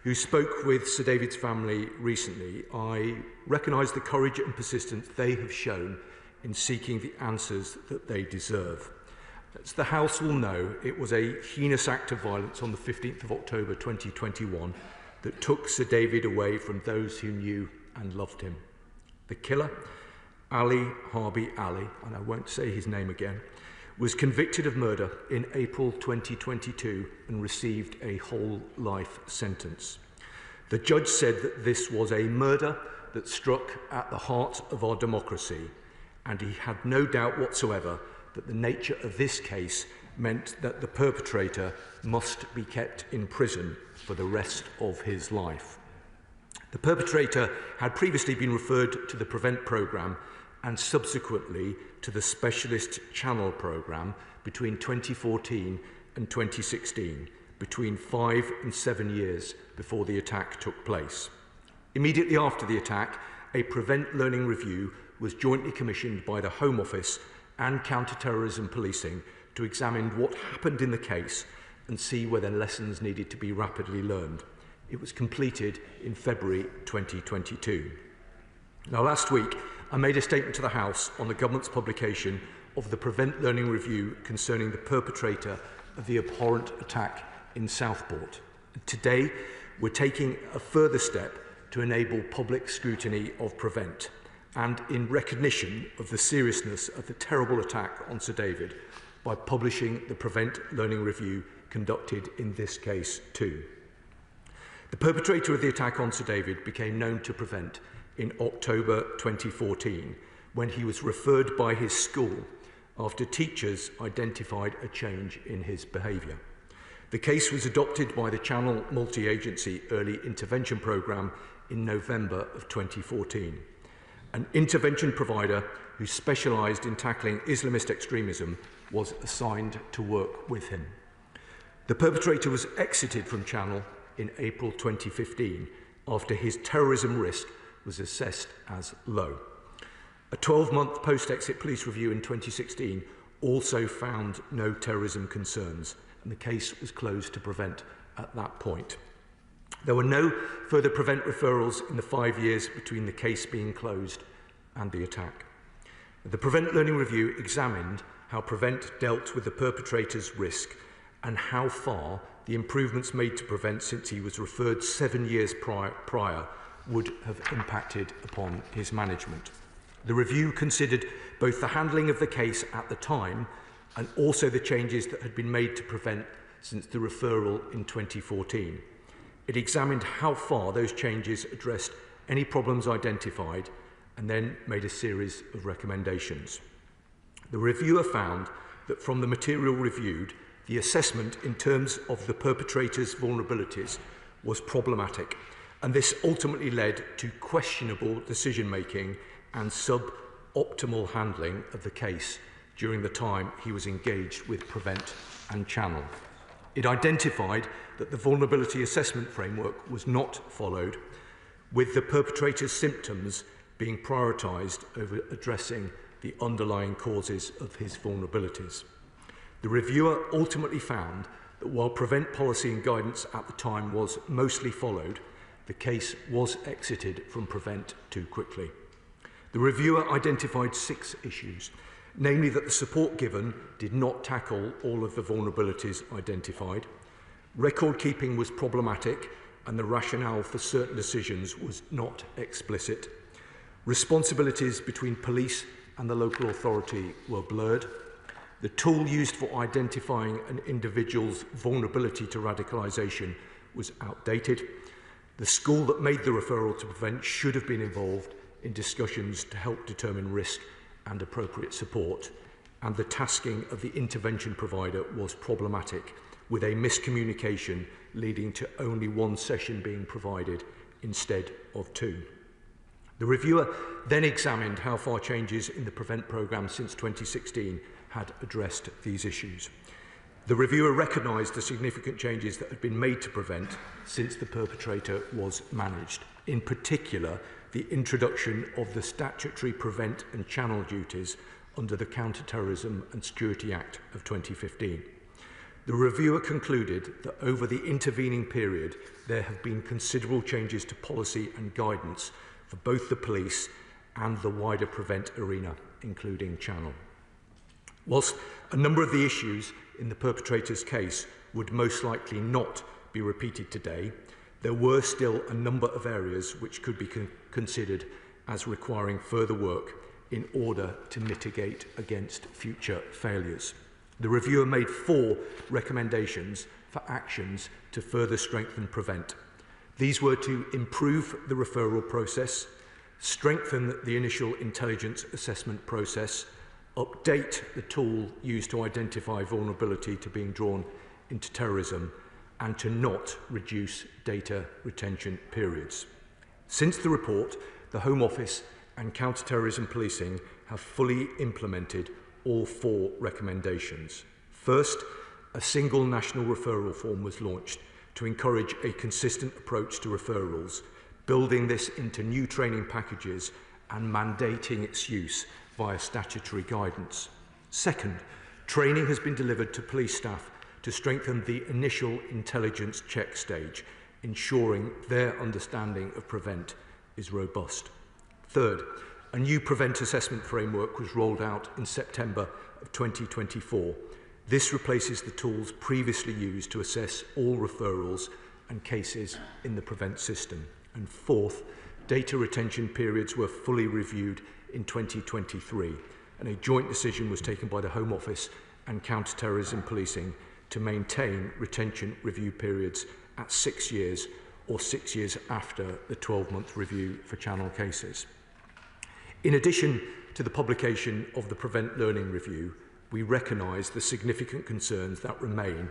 who spoke with Sir David's family recently, I recognise the courage and persistence they have shown in seeking the answers that they deserve. As the House will know, it was a heinous act of violence on the 15th of October 2021 that took Sir David away from those who knew and loved him. The killer, Ali Harbi Ali, and I won't say his name again, was convicted of murder in April 2022 and received a whole life sentence. The judge said that this was a murder that struck at the heart of our democracy, and he had no doubt whatsoever that the nature of this case meant that the perpetrator must be kept in prison for the rest of his life. The perpetrator had previously been referred to the Prevent programme and subsequently to the Specialist Channel programme between 2014 and 2016, between 5 and 7 years before the attack took place. Immediately after the attack, a Prevent Learning Review was jointly commissioned by the Home Office and Counter-Terrorism Policing to examine what happened in the case and see whether lessons needed to be rapidly learned. It was completed in February 2022. Now, last week, I made a statement to the House on the Government's publication of the Prevent Learning Review concerning the perpetrator of the abhorrent attack in Southport. Today, we're taking a further step to enable public scrutiny of Prevent, and in recognition of the seriousness of the terrible attack on Sir David, by publishing the Prevent Learning Review conducted in this case too. The perpetrator of the attack on Sir David became known to Prevent in October 2014, when he was referred by his school after teachers identified a change in his behaviour. The case was adopted by the Channel Multi-Agency Early Intervention Programme in November of 2014. An intervention provider who specialised in tackling Islamist extremism was assigned to work with him. The perpetrator was exited from Channel in April 2015 after his terrorism risk was assessed as low. A 12-month post-exit police review in 2016 also found no terrorism concerns, and the case was closed to Prevent at that point. There were no further Prevent referrals in the 5 years between the case being closed and the attack. The Prevent Learning Review examined how Prevent dealt with the perpetrator's risk and how far the improvements made to Prevent since he was referred 7 years prior would have impacted upon his management. The review considered both the handling of the case at the time and also the changes that had been made to Prevent since the referral in 2014. It examined how far those changes addressed any problems identified and then made a series of recommendations. The reviewer found that from the material reviewed, the assessment in terms of the perpetrator's vulnerabilities was problematic, and this ultimately led to questionable decision-making and sub-optimal handling of the case during the time he was engaged with Prevent and Channel. It identified that the vulnerability assessment framework was not followed, with the perpetrator's symptoms being prioritised over addressing the underlying causes of his vulnerabilities. The reviewer ultimately found that while Prevent policy and guidance at the time was mostly followed, the case was exited from Prevent too quickly. The reviewer identified 6 issues, namely that the support given did not tackle all of the vulnerabilities identified, record keeping was problematic and the rationale for certain decisions was not explicit, responsibilities between police and the local authority were blurred, the tool used for identifying an individual's vulnerability to radicalisation was outdated, the school that made the referral to Prevent should have been involved in discussions to help determine risk and appropriate support, and the tasking of the intervention provider was problematic, with a miscommunication leading to only 1 session being provided instead of 2. The reviewer then examined how far changes in the Prevent programme since 2016 had addressed these issues. The reviewer recognised the significant changes that had been made to Prevent since the perpetrator was managed, in particular the introduction of the statutory Prevent and Channel duties under the Counter-Terrorism and Security Act of 2015. The reviewer concluded that over the intervening period there have been considerable changes to policy and guidance for both the police and the wider Prevent arena, including Channel. Whilst a number of the issues in the perpetrator's case would most likely not be repeated today, there were still a number of areas which could be considered as requiring further work in order to mitigate against future failures. The reviewer made 4 recommendations for actions to further strengthen Prevent. These were to improve the referral process, strengthen the initial intelligence assessment process, update the tool used to identify vulnerability to being drawn into terrorism, and to not reduce data retention periods. Since the report, the Home Office and Counter-Terrorism Policing have fully implemented all 4 recommendations. First, a single national referral form was launched to encourage a consistent approach to referrals, building this into new training packages and mandating its use via statutory guidance. Second, training has been delivered to police staff to strengthen the initial intelligence check stage, ensuring their understanding of Prevent is robust. Third, A new prevent assessment framework was rolled out in September of 2024. This replaces the tools previously used to assess all referrals and cases in the prevent system. And fourth, data retention periods were fully reviewed in 2023, and a joint decision was taken by the Home Office and Counter-Terrorism Policing to maintain retention review periods at 6 years or 6 years after the 12-month review for channel cases. In addition to the publication of the Prevent Learning Review, we recognise the significant concerns that remain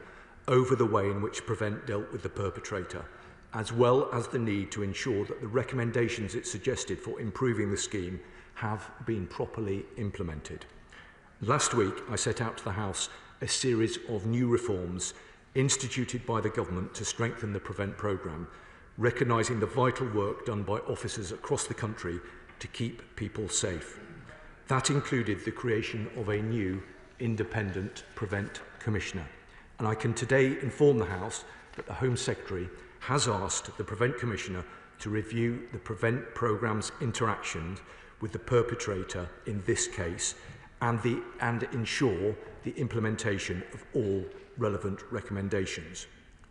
over the way in which Prevent dealt with the perpetrator, as well as the need to ensure that the recommendations it suggested for improving the scheme have been properly implemented. Last week, I set out to the House a series of new reforms instituted by the government to strengthen the Prevent programme, recognising the vital work done by officers across the country to keep people safe. That included the creation of a new independent Prevent Commissioner. And I can today inform the House that the Home Secretary has asked the Prevent Commissioner to review the Prevent programme's interactions with the perpetrator in this case and ensure the implementation of all relevant recommendations.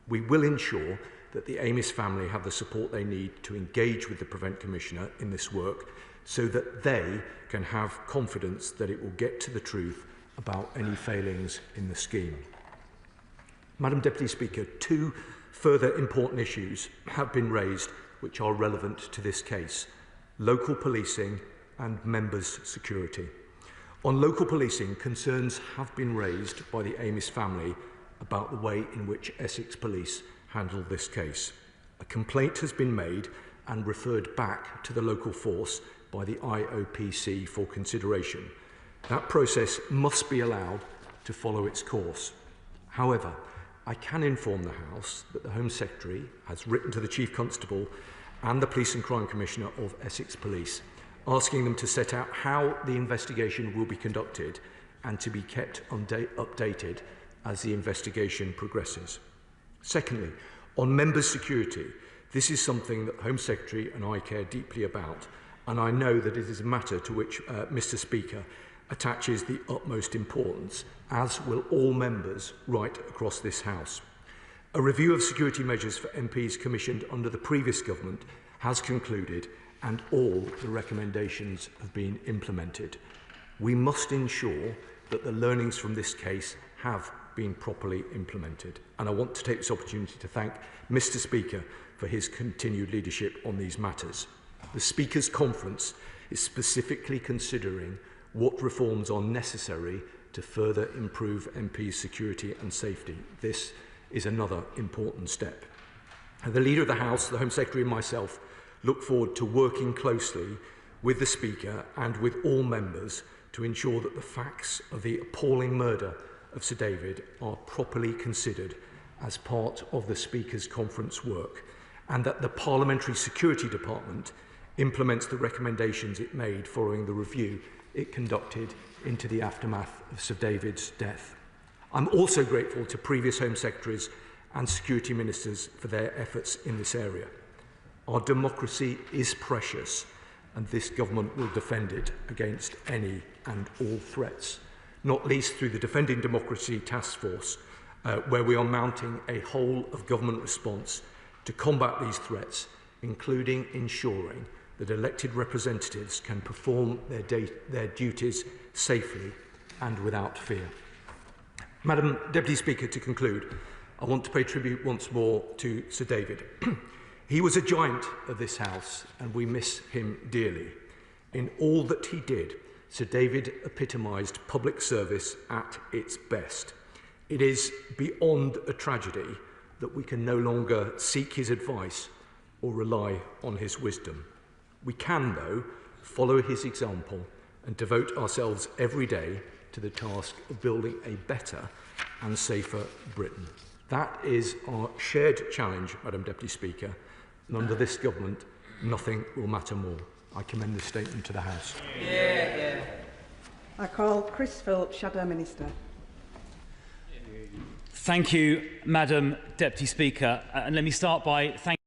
We will ensure that the Amis family have the support they need to engage with the Prevent Commissioner in this work so that they can have confidence that it will get to the truth about any failings in the scheme. Madam Deputy Speaker, two further important issues have been raised which are relevant to this case: local policing and members' security. On local policing, concerns have been raised by the Amis family about the way in which Essex Police handled this case. A complaint has been made and referred back to the local force by the IOPC for consideration. That process must be allowed to follow its course. However, I can inform the House that the Home Secretary has written to the Chief Constable and the Police and Crime Commissioner of Essex Police, asking them to set out how the investigation will be conducted and to be kept updated as the investigation progresses. Secondly, on members' security, this is something that the Home Secretary and I care deeply about, and I know that it is a matter to which Mr. Speaker attaches the utmost importance, as will all members right across this House. A review of security measures for MPs commissioned under the previous government has concluded, and all the recommendations have been implemented. We must ensure that the learnings from this case have been properly implemented, and I want to take this opportunity to thank Mr. Speaker for his continued leadership on these matters. The Speaker's Conference is specifically considering what reforms are necessary to further improve MPs' security and safety. This is another important step. The Leader of the House, the Home Secretary and myself look forward to working closely with the Speaker and with all members to ensure that the facts of the appalling murder of Sir David are properly considered as part of the Speaker's Conference work, and that the Parliamentary Security Department implements the recommendations it made following the review it conducted into the aftermath of Sir David's death. I'm also grateful to previous Home Secretaries and Security Ministers for their efforts in this area. Our democracy is precious, and this government will defend it against any and all threats, not least through the Defending Democracy Task Force, where we are mounting a whole-of-government response to combat these threats, including ensuring that elected representatives can perform their duties safely and without fear. Madam Deputy Speaker, to conclude, I want to pay tribute once more to Sir David. He was a giant of this House, and we miss him dearly. In all that he did, Sir David epitomised public service at its best. It is beyond a tragedy that we can no longer seek his advice or rely on his wisdom. We can, though, follow his example and devote ourselves every day to the task of building a better and safer Britain. That is our shared challenge, Madam Deputy Speaker, and under this government, nothing will matter more. I commend this statement to the House. I call Chris Philp, Shadow Minister. Thank you, Madam Deputy Speaker. And let me start by thanking